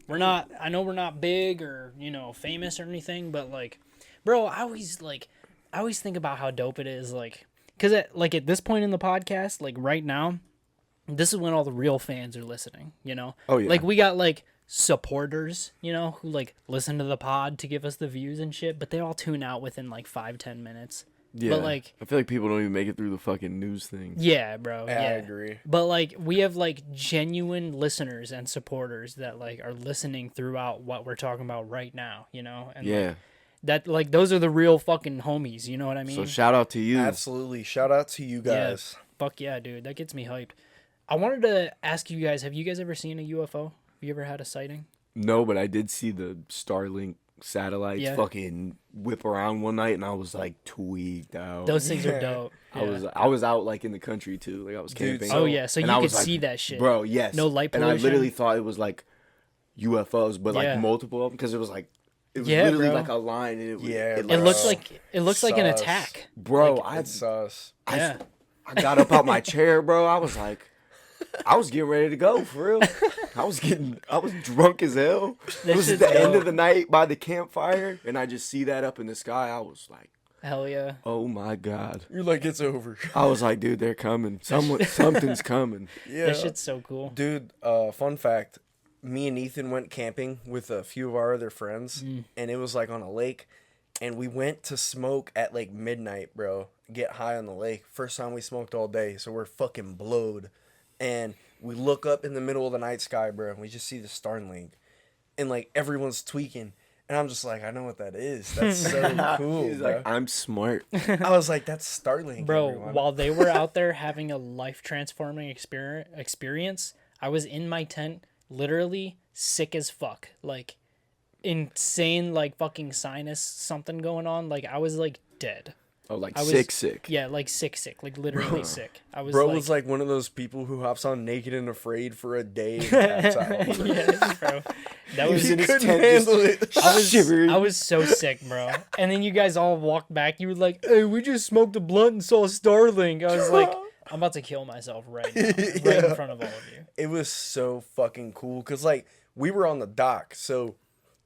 I know we're not big or, famous or anything, but like, bro, I always think about how dope it is, like, cause at this point in the podcast, like right now, this is when all the real fans are listening, Oh, yeah. Like we got like supporters, who like listen to the pod to give us the views and shit, but they all tune out within like 5-10 minutes. Yeah. But like, I feel like people don't even make it through the fucking news thing. yeah, bro. Yeah, I Yeah. agree. But like we have like genuine listeners and supporters that like are listening throughout what we're talking about right now, And like, Yeah. that like those are the real fucking homies, you know what I mean? So shout out to you. Absolutely. Shout out to you guys. Fuck yeah, dude. That gets me hyped. I wanted to ask you guys, have you guys ever seen a UFO? Have you ever had a sighting? No, but I did see the Starlink satellites Yeah. fucking whip around one night, and I was like tweaked out. Those things are Yeah. dope. I was out like in the country too, like I was Dude, camping. Oh yeah, so you And I could was like, see that shit. Bro, yes. No light And I pollution? literally thought it was like UFOs, but Yeah. like multiple of them, because it was Yeah, literally bro. like a line. And Yeah, It bro. looks like an Sus. attack. bro, like, It's sus. Yeah. I got up out my chair, bro. I was getting ready to go for real. I was drunk as hell. That It was at shit's the end dope. of the night by the campfire, and I just see that up in the sky. I was like, Hell yeah. oh my god. You're like, it's over. I was like, dude, they're coming. Something's coming. Yeah. That shit's so cool. Dude, fun fact. Me and Ethan went camping with a few of our other friends, and it was like on a lake. And we went to smoke at like midnight, bro. Get high on the lake. First time we smoked all day, so we're fucking blowed. And we look up in the middle of the night sky, bro, and we just see the Starlink. And like everyone's tweaking. And I'm just like, I know what that is. That's so cool, He's bro. like, I'm smart. I was like, that's Starlink, Bro, everyone. while they were out there having a life transforming experience, I was in my tent, literally sick as fuck. Like, insane, like, fucking sinus something going on. Like, I was, like, dead. Oh, like I was- sick. Yeah, like, sick. Like, literally sick. I was, Bro like... was like one of those people who hops on Naked and Afraid for a day and taps out. Bro. yeah, bro. That was... He in his couldn't tent just handle it. shivering. I was so sick, bro. And then you guys all walked back. You were like, hey, we just smoked a blunt and saw a Starlink. I was like, I'm about to kill myself right now. Right in Yeah. front of all of you. It was so fucking cool because like we were on the dock, so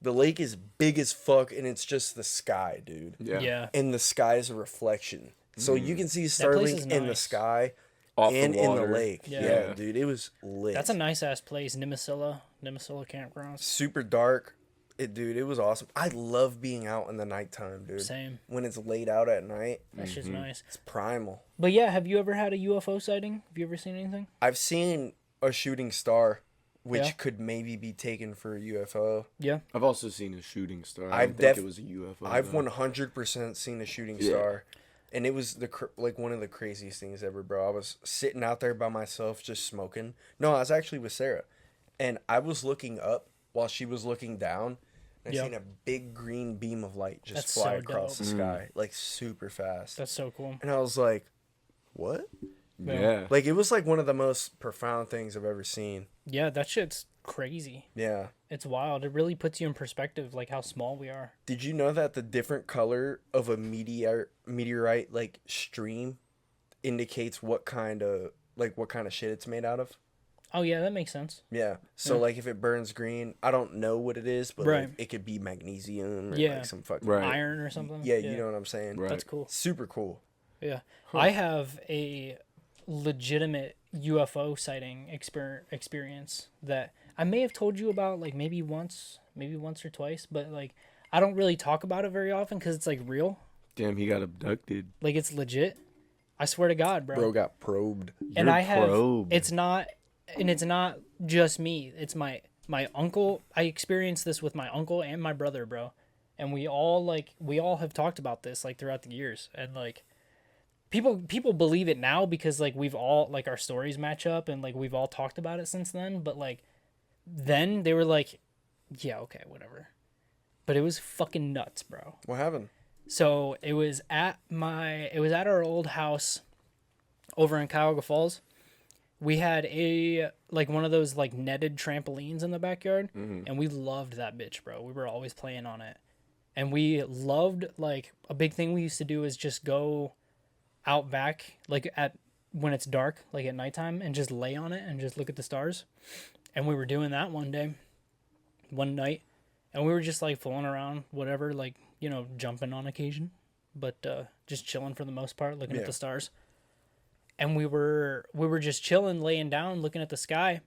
the lake is big as fuck and it's just the sky, dude. Yeah. And the sky is a reflection, so you can see place Starlink is in the nice. sky Off and the in the water. lake. Yeah. Yeah, dude, it was lit. That's a nice ass place, Nimisila Campgrounds. super dark. It was awesome. I love being out in the nighttime, dude. Same. When it's laid out at night, That shit's nice. it's primal. But yeah, have you ever had a UFO sighting? Have you ever seen anything? I've seen a shooting star, which Yeah. could maybe be taken for a UFO. Yeah. I've also seen a shooting star. I I've don't think it was a UFO. I've though. 100% seen a shooting Yeah. star, and it was like one of the craziest things ever, bro. I was sitting out there by myself, just smoking. No, I was actually with Sarah, and I was looking up while she was looking down. And I Yep. seen a big green beam of light just That's fly so across dope. the sky, like super fast. That's so cool. And I was like, "What?" Yeah. Like, it was like one of the most profound things I've ever seen. Yeah, that shit's crazy. Yeah. It's wild. It really puts you in perspective, like how small we are. Did you know that the different color of a meteorite like stream indicates what kind of shit it's made out of? Oh yeah, that makes sense. Yeah. So like if it burns green, I don't know what it is, but Right. like, it could be magnesium or Yeah. like some fucking Right. Iron or something. Yeah, you know what I'm saying? Right. That's cool. Super cool. Yeah. I have a legitimate UFO sighting experience that I may have told you about, like maybe once or twice, but like I don't really talk about it very often because it's like real, Damn, he got abducted. like it's legit. I swear to God, bro. Bro got probed. And You're I have probed. it's not just me. It's my uncle. I experienced this with my uncle and my brother, bro. And we all have talked about this like throughout the years, and like people believe it now because like we've all like our stories match up and like we've all talked about it since then, but like then they were like, yeah, okay, whatever. But it was fucking nuts, bro. What happened? So it was at our old house over in Cuyahoga Falls. We had one of those like netted trampolines in the backyard, and we loved that bitch, bro. We were always playing on it. And we loved, like, a big thing we used to do is just go out back, like when it's dark, like at nighttime, and just lay on it and just look at the stars. And we were doing that one night, and we were just like fooling around, whatever, like, you know, jumping on occasion, but just chilling for the most part, looking at the stars. And we were just chilling, laying down, looking at the sky,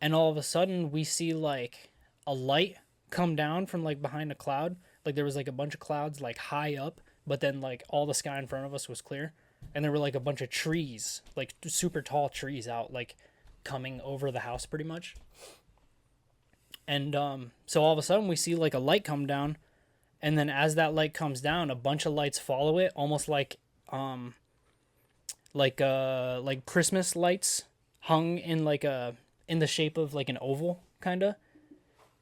and all of a sudden we see like a light come down from like behind a cloud. Like there was like a bunch of clouds like high up, but then like all the sky in front of us was clear, and there were like a bunch of trees, like super tall trees out, like coming over the house pretty much. And so all of a sudden we see like a light come down, and then as that light comes down, a bunch of lights follow it, almost like Christmas lights hung in like in the shape of like an oval kind of,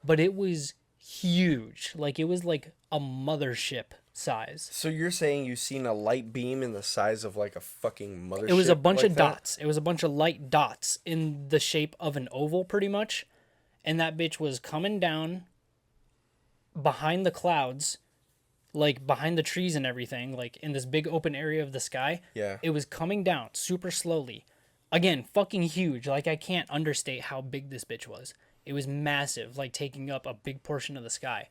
but it was huge. Like it was like a mothership size. So you're saying you've seen a light beam in the size of like a fucking mothership? It was a bunch like of that? dots. It was a bunch of light dots in the shape of an oval pretty much. And that bitch was coming down behind the clouds, like behind the trees and everything, like in this big open area of the sky. Yeah. It was coming down super slowly. Again, fucking huge. Like I can't understate how big this bitch was. It was massive, like taking up a big portion of the sky.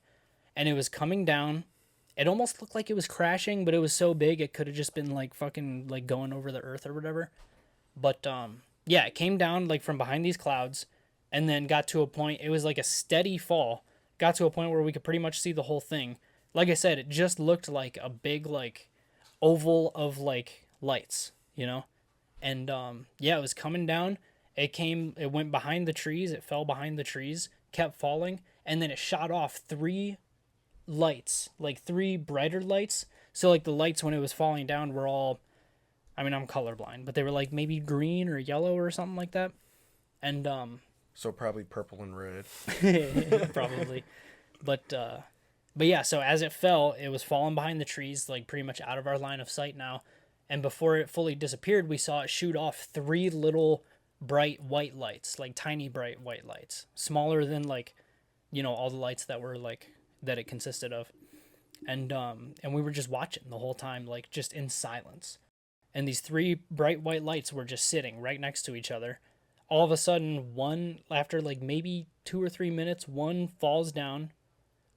And it was coming down. It almost looked like it was crashing, but it was so big it could have just been like fucking like going over the earth or whatever. But yeah, it came down like from behind these clouds and then got to a point, it was like a steady fall. Got to a point where we could pretty much see the whole thing. Like I said, it just looked like a big like oval of like lights, you know? And yeah, it was coming down. It went behind the trees, it fell behind the trees, kept falling, and then it shot off 3 lights, like 3 brighter lights. So like the lights when it was falling down were all, I mean, I'm colorblind, but they were like maybe green or yellow or something like that. And So probably purple and red. probably. But yeah, so as it fell, it was falling behind the trees, like pretty much out of our line of sight now. And before it fully disappeared, we saw it shoot off 3 little bright white lights, like tiny bright white lights, smaller than like, you know, all the lights that were like that it consisted of. And we were just watching the whole time, like just in silence. And these 3 bright white lights were just sitting right next to each other. All of a sudden, one, after like maybe 2 or 3 minutes, one falls down.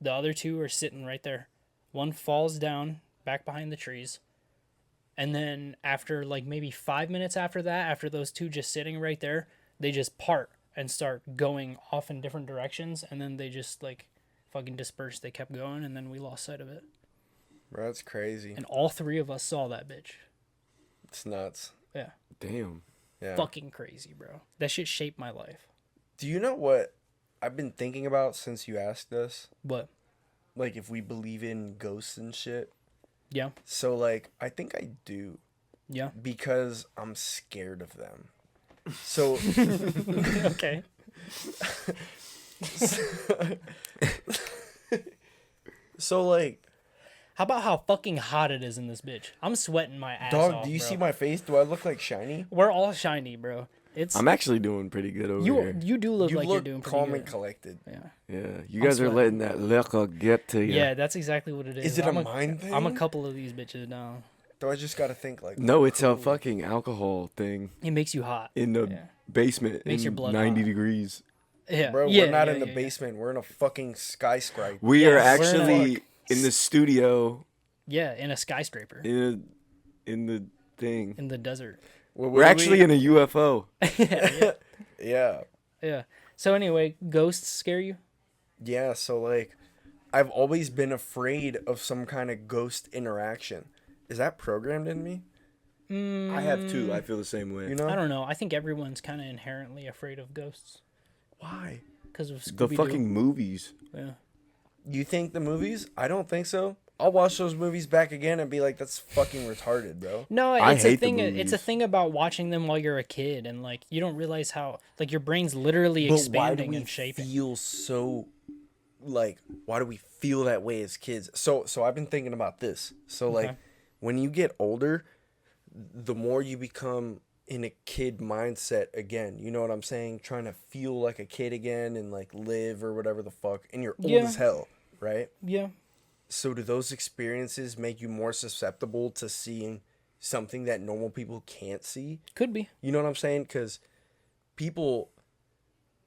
The other 2 are sitting right there. One falls down back behind the trees. And then after like maybe 5 minutes after that, after those 2 just sitting right there, they just part and start going off in different directions. And then they just like fucking dispersed. They kept going, and then we lost sight of it. Bro, that's crazy. And all 3 of us saw that bitch. It's nuts. Yeah. Damn. Yeah. Fucking crazy, bro. That shit shaped my life. Do you know what I've been thinking about since you asked us? What? Like if we believe in ghosts and shit. Yeah. So like I think I do. Yeah. Because I'm scared of them. So Okay. so like How about how fucking hot it is in this bitch? I'm sweating my ass Dog, off, do you bro. see my face? Do I look like shiny? We're all shiny, bro. It's I'm actually doing pretty good over here. you do look You like you're look doing pretty calm good. and collected. Yeah. Yeah, you I'm guys are sweating. letting that liquor get to you. Yeah, that's exactly what it is. Is it I'm a mind I'm a thing? couple of these bitches now. Do I just gotta think like? No, it's a cool. fucking alcohol thing It makes you hot. in the Yeah. basement Makes your in blood 90 hot. degrees. Yeah. Bro, yeah, we're not yeah, in the yeah, basement. We're in a fucking skyscraper. We Yeah, are we're in a- actually in the studio Yeah, in a skyscraper in the thing. in the desert. We're actually in a UFO. Yeah. Yeah. So anyway, ghosts scare you? Yeah, so like I've always been afraid of some kind of ghost interaction. Is that programmed in me? I have two. I feel the same way. You know? I don't know. I think everyone's kind of inherently afraid of ghosts Why? because of Scooby-Doo. The fucking movies. Yeah. You think the movies? I don't think so. I'll watch those movies back again and be like, that's fucking retarded, bro. No, I it's a hate the thing. It's a movies. thing about watching them while you're a kid, and like you don't realize how like your brain's literally But why do expanding we and shaping. feel so like why do we feel that way as kids? So I've been thinking about this. So like Okay. when you get older, the more you become in a kid mindset again. You know what I'm saying? Trying to feel like a kid again and like live or whatever the fuck. And you're old Yeah. as hell, right? Yeah. So do those experiences make you more susceptible to seeing something that normal people can't see? Could be. You know what I'm saying? Because people,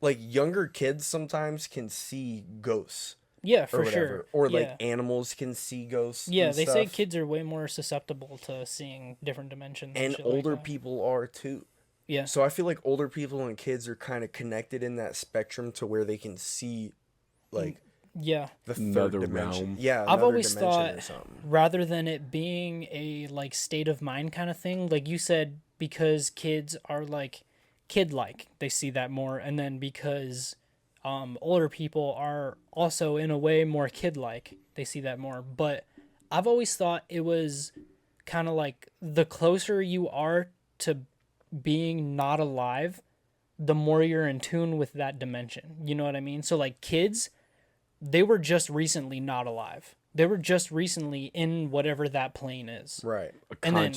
like younger kids sometimes can see ghosts Yeah, or for whatever. sure. Or yeah. like animals can see ghosts. Yeah, and they say stuff. kids are way more susceptible to seeing different dimensions. And shit like older that. people are too. Yeah. So I feel like older people and kids are kind of connected in that spectrum to where they can see like Yeah. the third Another dimension. realm. Yeah, I've another always dimension thought or something. rather than it being a like state of mind kind of thing, like you said, because kids are like kid-like, they see that more, and then because older people are also in a way more kid-like, they see that more. But I've always thought it was kind of like the closer you are to being not alive, the more you're in tune with that dimension. You know what I mean? So like kids, they were just recently not alive. They were just recently in whatever that plane is. Right. And then-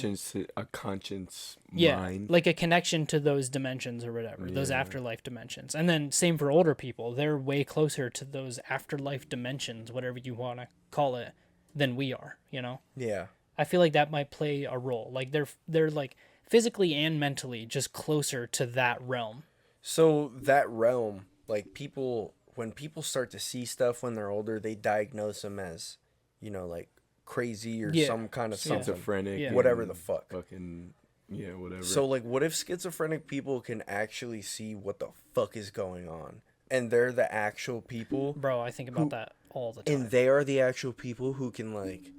A conscience Yeah, mind. like a connection to those dimensions or whatever, those afterlife dimensions. And then same for older people. They're way closer to those afterlife dimensions, whatever you want to call it, than we are, you know? Yeah. I feel like that might play a role. Like they're like physically and mentally just closer to that realm. So that realm, like people, when people start to see stuff when they're older, they diagnose them as, you know, like crazy or Yeah. some kind of Yeah. something. Schizophrenic. Yeah. Whatever and the fuck. Fucking, yeah, whatever. So like, what if schizophrenic people can actually see what the fuck is going on, and they're the actual people, Bro, I think about that all the time. and they are the actual people who can like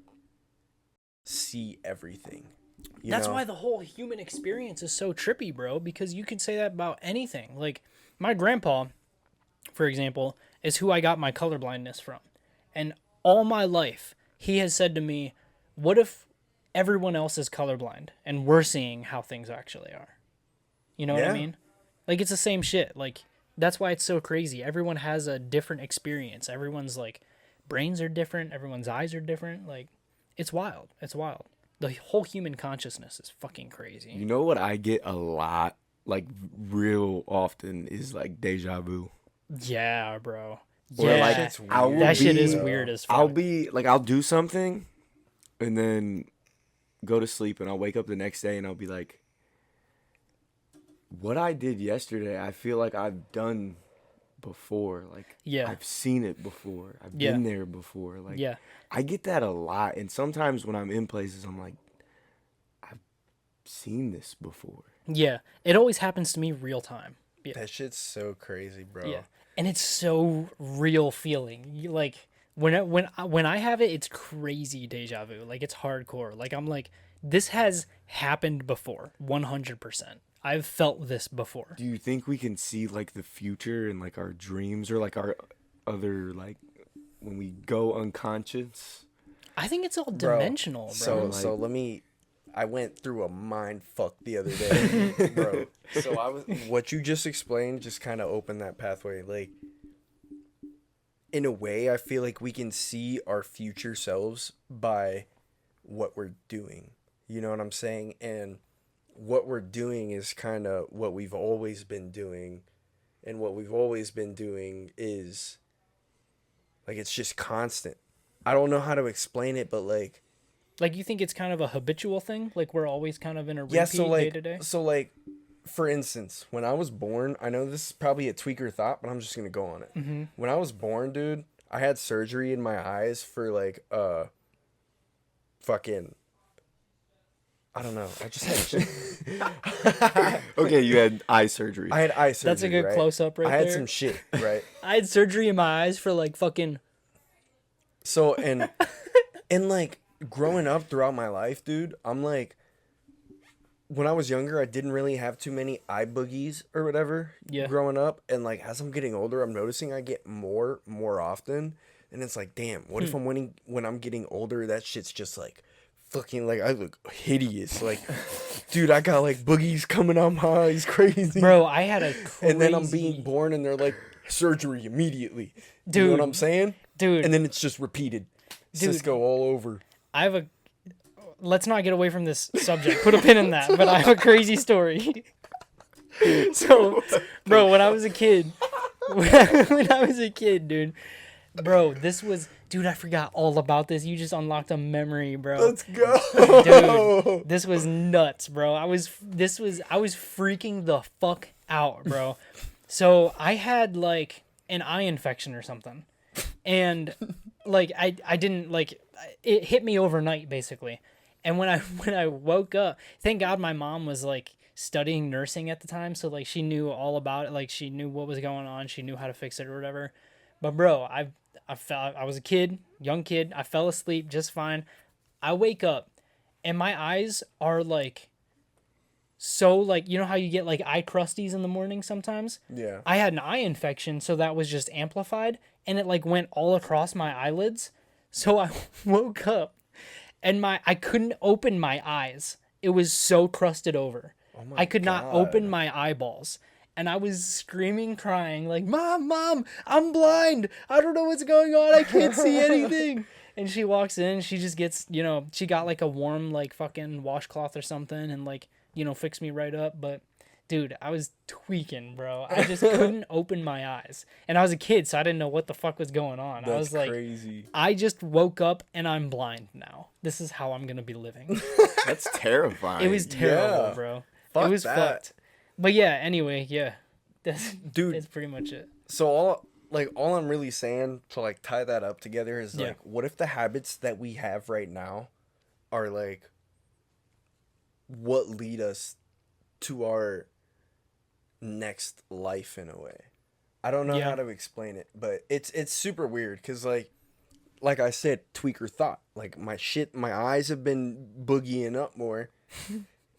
see everything. You That's know? why the whole human experience is so trippy, bro, because you could say that about anything. Like, my grandpa, for example, is who I got my colorblindness from. And all my life, he has said to me, what if everyone else is colorblind and we're seeing how things actually are? You know what I Yeah. mean? Like, it's the same shit. Like, that's why it's so crazy. Everyone has a different experience. Everyone's, like, brains are different. Everyone's eyes are different. Like, it's wild. It's wild. The whole human consciousness is fucking crazy. You know what I get a lot, like real often, is like deja vu. Yeah, bro. Or, Yeah. like, Shit's I will weird, That shit is bro. weird as fuck. I'll be like, I'll do something, and then go to sleep, and I'll wake up the next day, and I'll be like, what I did yesterday, I feel like I've done before. Like, Yeah. I've seen it before. I've Yeah. been there before. Like, Yeah. I get that a lot, and sometimes when I'm in places, I'm like, I've seen this before. Yeah. It always happens to me real time. Yeah. That shit's so crazy, bro. Yeah. And it's so real feeling. You like when I have it, it's crazy deja vu. Like it's hardcore. Like I'm like, this has happened before. 100%. I've felt this before. Do you think we can see like the future in like our dreams or like our other like when we go unconscious? I think it's all Bro, dimensional, bro. So Like- so let me. I went through a mind fuck the other day, bro. So what you just explained just kind of opened that pathway. Like in a way, I feel like we can see our future selves by what we're doing. You know what I'm saying? And what we're doing is kind of what we've always been doing. And what we've always been doing is, like, it's just constant. I don't know how to explain it, but, like... Like, you think it's kind of a habitual thing? Like, we're always kind of in a repeat day to day? So, like, for instance, when I was born, I know this is probably a tweaker thought, but I'm just going to go on it. Mm-hmm. When I was born, dude, I had surgery in my eyes for, like, fucking... I don't know. I just had... Okay, you had eye surgery. I had eye surgery, That's a good right? close-up right I had there. some shit, right? I had surgery in my eyes for, like, fucking... So, and like, growing up throughout my life, dude, I'm like... When I was younger, I didn't really have too many eye boogies or whatever growing up. And, like, as I'm getting older, I'm noticing I get more often. And it's like, damn, what if when I'm getting older, that shit's just, like, fucking, like, I look hideous. Like, dude, I got, like, boogies coming out my eyes crazy. Bro, I had a crazy... And then I'm being born, and they're like, surgery immediately. Dude. You know what I'm saying? Dude. And then it's just repeated. Cisco all over. I have a... Let's not get away from this subject. Put a pin in that. But I have a crazy story. So, bro, when I was a kid... when I was a kid, dude... Bro, this was... Dude, I forgot all about this. You just unlocked a memory, bro. Let's go. Dude, this was nuts, bro. I was freaking the fuck out, bro. So I had like an eye infection or something. And like I didn't like it hit me overnight basically. And when I woke up, thank God my mom was like studying nursing at the time, so like she knew all about it, like she knew what was going on, she knew how to fix it or whatever. But bro, I was a kid, young kid, I fell asleep just fine. I wake up and my eyes are like so like, you know how you get like eye crusties in the morning sometimes? Yeah. I had an eye infection, so that was just amplified and it like went all across my eyelids. So I woke up and I couldn't open my eyes. It was so crusted over. Oh my I could not God. open my eyeballs. And I was screaming, crying, like, Mom, I'm blind. I don't know what's going on. I can't see anything. And she walks in, she just gets, you know, she got like a warm, like, fucking washcloth or something and, like, you know, fixed me right up. But, dude, I was tweaking, bro. I just couldn't open my eyes. And I was a kid, so I didn't know what the fuck was going on. That's I was like, crazy. I just woke up and I'm blind now. This is how I'm going to be living. That's terrifying. It was terrible, Yeah. bro. Fuck it was that. fucked. But yeah, anyway, yeah. That's Dude. pretty much it. So all I'm really saying to like tie that up together is like, what if the habits that we have right now are like what lead us to our next life in a way? I don't know how to explain it, but it's super weird because like I said, tweaker thought. Like my eyes have been boogieing up more.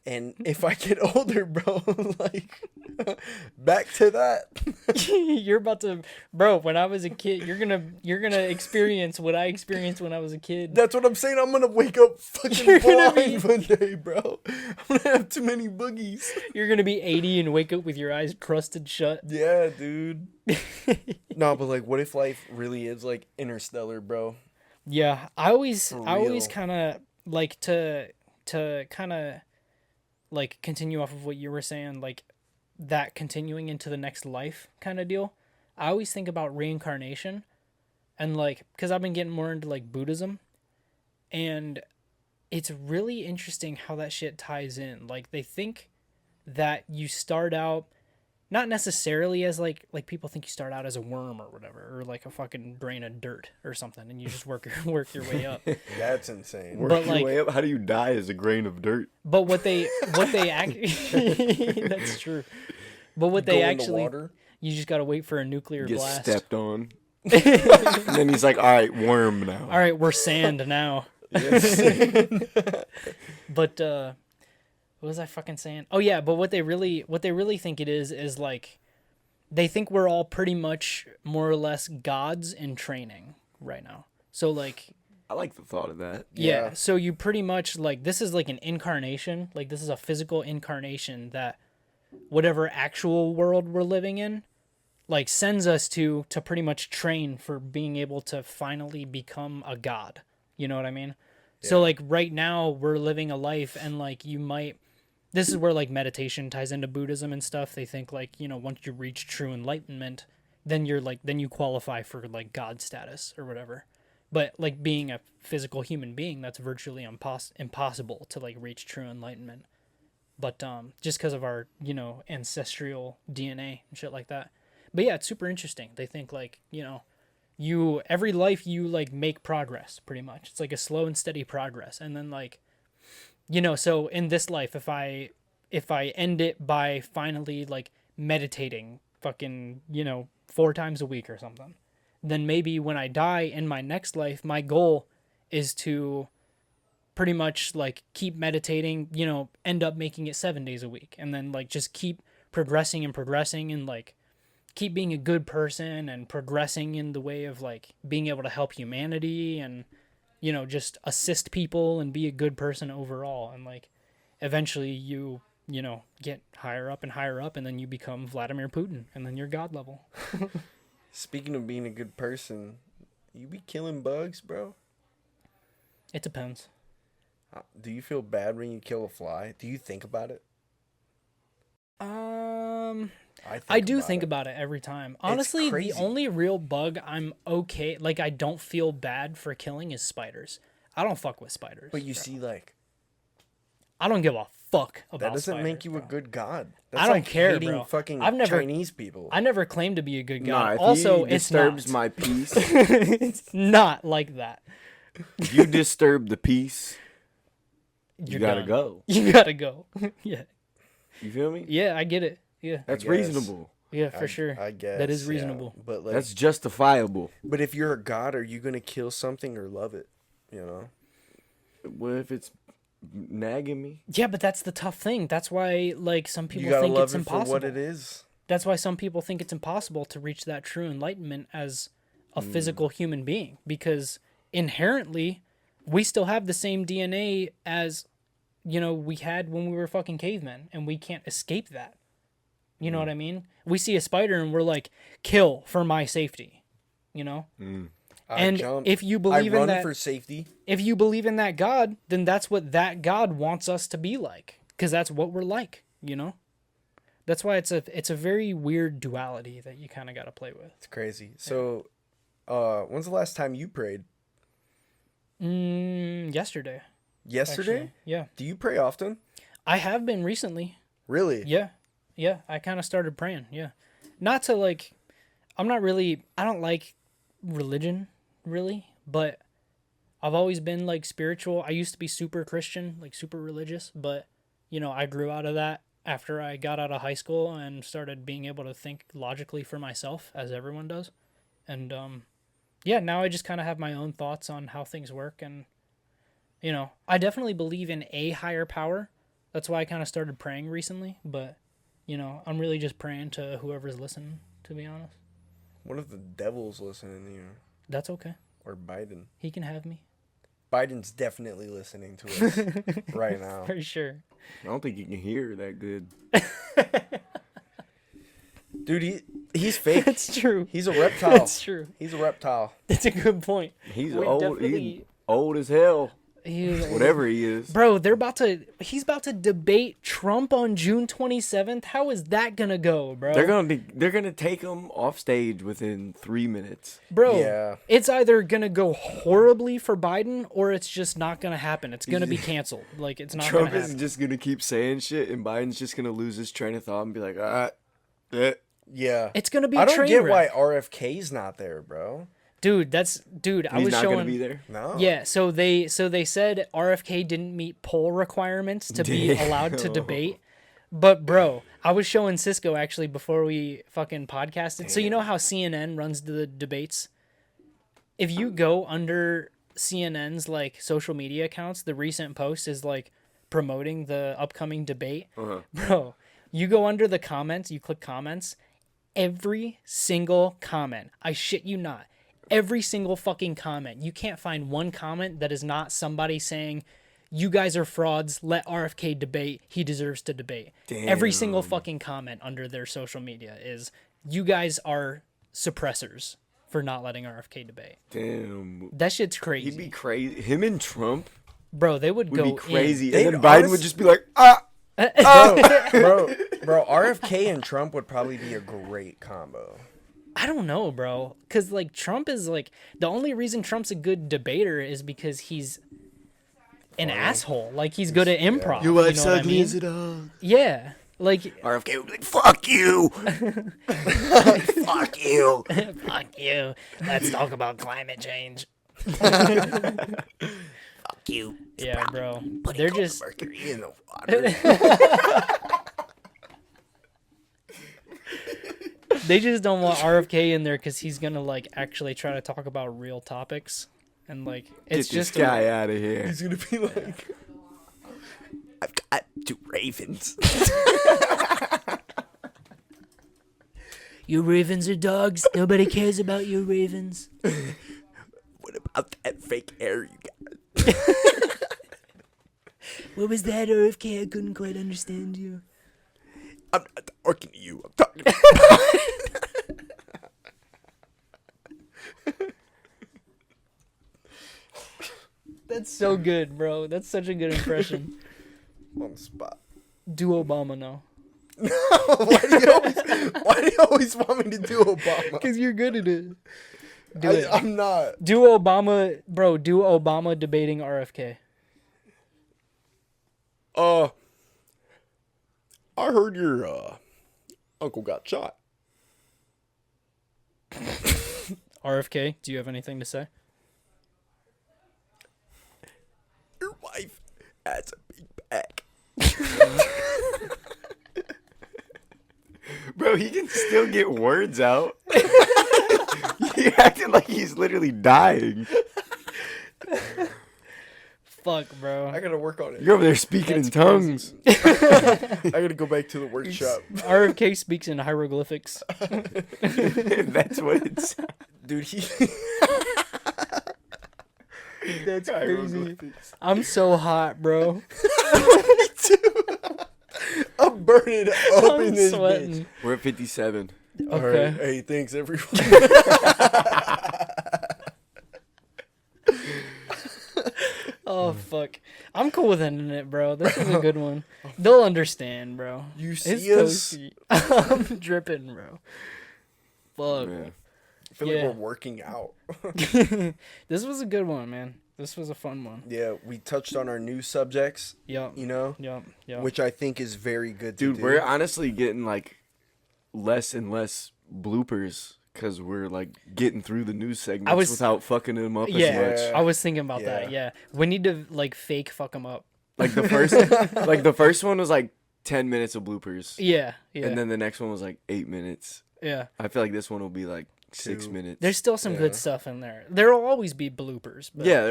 And if I get older, bro, like, back to that. You're about to, bro, when I was a kid, you're gonna experience what I experienced when I was a kid. That's what I'm saying. I'm gonna wake up fucking blind one day, bro. I'm gonna have too many boogies. You're gonna be 80 and wake up with your eyes crusted shut. Yeah, dude. No, but like, what if life really is like Interstellar, bro? Yeah, I always real. kind of like to kind of like continue off of what you were saying, like that continuing into the next life kind of deal. I always think about reincarnation and like, because I've been getting more into like Buddhism, and it's really interesting how that shit ties in. Like they think that you start out not necessarily as like people think you start out as a worm or whatever, or like a fucking grain of dirt or something, and you just work your way up. That's insane. Work But, your like- way up. How do you die as a grain of dirt? But what they that's true. But what they Go in the actually, water. you just gotta wait for a nuclear Get blast. stepped on. And then he's like, all right, worm now. All right, we're sand now. But what was I fucking saying? Oh yeah, but what they really think it is like they think we're all pretty much more or less gods in training right now. So like I like the thought of that. yeah, so you pretty much like this is like an incarnation, like this is a physical incarnation that whatever actual world we're living in, like sends us to pretty much train for being able to finally become a god. You know what I mean? So Yeah. like right now we're living a life, and like this is where like meditation ties into Buddhism and stuff. They think like, you know, once you reach true enlightenment, then you qualify for like God status or whatever. But like being a physical human being, that's virtually impossible to like reach true enlightenment. But just because of our, you know, ancestral DNA and shit like that. But yeah, it's super interesting. They think like, you know, every life you like make progress pretty much. It's like a slow and steady progress. And then like, you know, so in this life, if I end it by finally like meditating fucking, you know, 4 times a week or something, then maybe when I die in my next life, my goal is to pretty much like keep meditating, you know, end up making it 7 days a week, and then like just keep progressing and like keep being a good person and progressing in the way of like being able to help humanity and, you know, just assist people and be a good person overall. And like eventually you know, get higher up, and then you become Vladimir Putin, and then you're God level. Speaking of being a good person, you be killing bugs, bro? It depends. Do you feel bad when you kill a fly? Do you think about it? I do think about it every time. Honestly, the crazy. only real bug I'm okay, like I don't feel bad for killing, is spiders. I don't fuck with spiders. But you see, like, I don't give a fuck about that doesn't spiders, make you bro. a good god. That's I don't like care, hating bro. fucking I've never- Chinese people. I never claimed to be a good Nah, god. if Also, he it's disturbs not. my peace, It's not like that. if you disturb the peace, you You're gotta done. go. You gotta go. Yeah. You feel me? Yeah, I get it. Yeah. That's guess. reasonable. Yeah, for sure. I guess that is yeah. reasonable. But like, That's justifiable. but if you're a god, are you gonna kill something or love it? You know. What if it's nagging me? Yeah, but that's the tough thing. That's why like some You people gotta think love it's it impossible. for what it is. That's why some people think it's impossible to reach that true enlightenment as a physical human being, because inherently we still have the same DNA as, you know, we had when we were fucking cavemen, and we can't escape that. You know what I mean? We see a spider and we're like, kill for my safety, you know? And jump. if you believe I in run that, for safety. if you believe in that God, then that's what that God wants us to be like, because that's what we're like, you know? That's why it's a very weird duality that you kind of got to play with. It's crazy. So, when's the last time you prayed? Yesterday. Yesterday? Actually. Yeah. Do you pray often? I have been recently. Really? Yeah. Yeah. I kind of started praying. Yeah. Not to like, I don't like religion really, but I've always been like spiritual. I used to be super Christian, like super religious, but you know, I grew out of that after I got out of high school and started being able to think logically for myself, as everyone does. And yeah, now I just kind of have my own thoughts on how things work. And, you know, I definitely believe in a higher power. That's why I kind of started praying recently. But, you know, I'm really just praying to whoever's listening, to be honest. What if the devil's listening to you? That's okay. Or Biden? He can have me. Biden's definitely listening to us right now. For sure. I don't think you can hear that good. Dude, he's fake. That's true. He's a reptile. That's true. He's a reptile. That's a good point. He's We old. definitely- He's old as hell. He's Whatever he is. Bro, he's about to debate Trump on June 27th. How is that gonna go, bro? They're gonna take him off stage within 3 minutes. Bro, Yeah. it's either gonna go horribly for Biden or it's just not gonna happen. It's gonna be canceled. Like, it's not Trump gonna is happen. just gonna keep saying shit, and Biden's just gonna lose his train of thought and be like, yeah. Yeah. It's gonna be a I don't train get wreck. why RFK's not there, bro. Dude, I He's was not showing gonna be there. No. Yeah, so they said RFK didn't meet poll requirements to be allowed to debate. But bro, I was showing Cisco actually before we fucking podcasted. So you know how CNN runs the debates? If you go under CNN's like social media accounts, the recent post is like promoting the upcoming debate. Bro, you go under the comments, you click comments, every single comment, I shit you not, every single fucking comment. You can't find one comment that is not somebody saying, you guys are frauds, let RFK debate, he deserves to debate. Every single fucking comment under their social media is you guys are suppressors for not letting RFK debate. Damn. That shit's crazy. He'd be crazy. Him and Trump Bro, they would would go be crazy. They'd And then Biden would honest- just be like, ah. Bro, RFK and Trump would probably be a great combo. I don't know, bro. Because, like, Trump is, like... The only reason Trump's a good debater is because he's an asshole. Like, he's good at improv. Your wife's know what I ugly mean? as a dog. Yeah. Like, RFK would be like, fuck you. Fuck you. fuck you. Let's talk about climate change. Fuck you. Yeah, bro. They're just... Mercury in the water. They just don't want RFK in there because he's gonna, like, actually try to talk about real topics. And, like, it's Get this just... guy out of here. He's gonna be like, I've got 2 ravens. Your ravens are dogs. Nobody cares about your ravens. What about that fake hair you got? What was that, RFK? I couldn't quite understand you. I'm not talking to you. I'm talking to That's so good, bro. That's such a good impression. on the spot. Do Obama now. Why do you always want me to do Obama? Because you're good at it. Do it. I'm not. Do Obama, bro. Do Obama debating RFK. I heard your uncle got shot. RFK, do you have anything to say? your wife has a big back. Bro, he can still get words out. You're acting like he's literally dying. Fuck, bro. I gotta work on it. You're over there speaking in tongues. I gotta go back to the workshop. RFK speaks in hieroglyphics. That's what it's. Dude, he... That's crazy. I'm so hot, bro. I'm burning up I'm in this bitch. sweating. We're at 57. All Okay. right. Hey, thanks everyone. Oh, fuck. I'm cool with ending it, bro. This is a good one. They'll understand, bro. You It's see us? toasty. I'm dripping, bro. Fuck. Yeah. I feel Yeah. like we're working out. This was a good one, man. This was a fun one. Yeah, we touched on our new subjects, Yup. you know, Yup. Yup. which I think is very good to Dude, do. we're honestly getting like less and less bloopers because we're like getting through the news segments without fucking them up Yeah, as much. I was thinking about that. Yeah, we need to like fake fuck them up. Like the first one was like 10 minutes of bloopers. Yeah, yeah, And then the next one was like 8 minutes. yeah. I feel like this one will be like 6 2. minutes. There's still some good stuff in there. There will always be bloopers. But Yeah,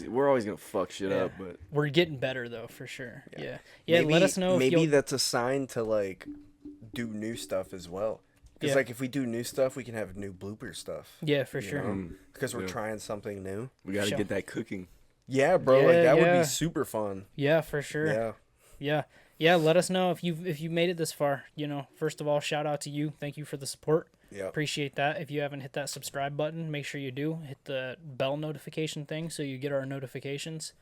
we're always gonna fuck shit Yeah. up, but we're getting better though, for sure. Yeah, yeah. maybe, let us know if maybe you'll... that's a sign to like do new stuff as well. Because Yeah. like if we do new stuff, we can have new blooper stuff. Yeah, for you sure. know? Because we're Yeah. trying something new. we gotta Sure. get that cooking. Yeah, bro. Yeah, like that would yeah. be super fun. Yeah, for sure. Yeah. Yeah. Yeah, let us know if you made it this far. You know, first of all, shout out to you. Thank you for the support. Yeah. Appreciate that. If you haven't hit that subscribe button, make sure you do. Hit the bell notification thing so you get our notifications.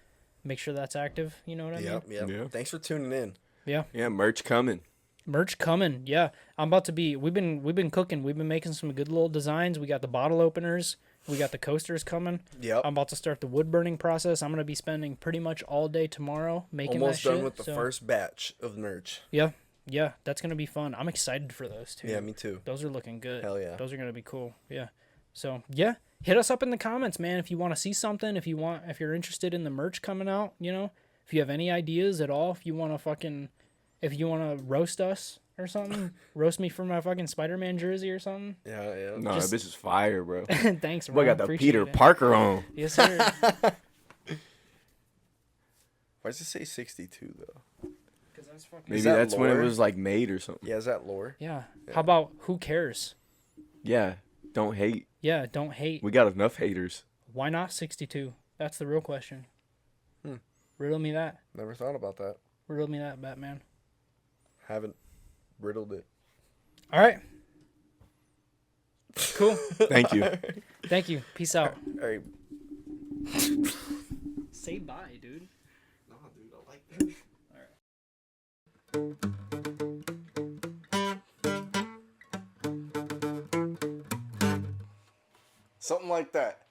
Make sure that's active. You know what I mean? Yep. Yep. Yeah. Thanks for tuning in. Yeah. Yeah, merch coming. Merch coming. Yeah. I'm about to be we've been cooking. We've been making some good little designs. We got the bottle openers. We got the coasters coming. Yep. I'm about to start the wood burning process. I'm going to be spending pretty much all day tomorrow making Almost that done shit. with the So, first batch of merch. Yeah. Yeah, that's going to be fun. I'm excited for those too. Yeah, me too. Those are looking good. Hell yeah. Those are going to be cool. Yeah. So, yeah, hit us up in the comments, man, if you want to see something, if you're interested in the merch coming out, you know, if you have any ideas at all, if you want to roast us or something, roast me for my fucking Spider-Man jersey or something. Yeah, yeah. No, Just- this is fire, bro. Thanks, bro. Boy got the Appreciate Peter it. Parker on. Yes, sir. Why does it say 62 though? Maybe that that's when it lore? was like made or something. Yeah, is that lore? Yeah. How about who cares? Yeah, don't hate. Yeah, don't hate. We got enough haters. Why not 62? That's the real question. Hmm. Riddle me that. Never thought about that. Riddle me that, Batman. Haven't riddled it. All right. Cool. Thank you. Thank you. Peace out. All right. Say bye, dude. Nah, dude, I like that. Something like that.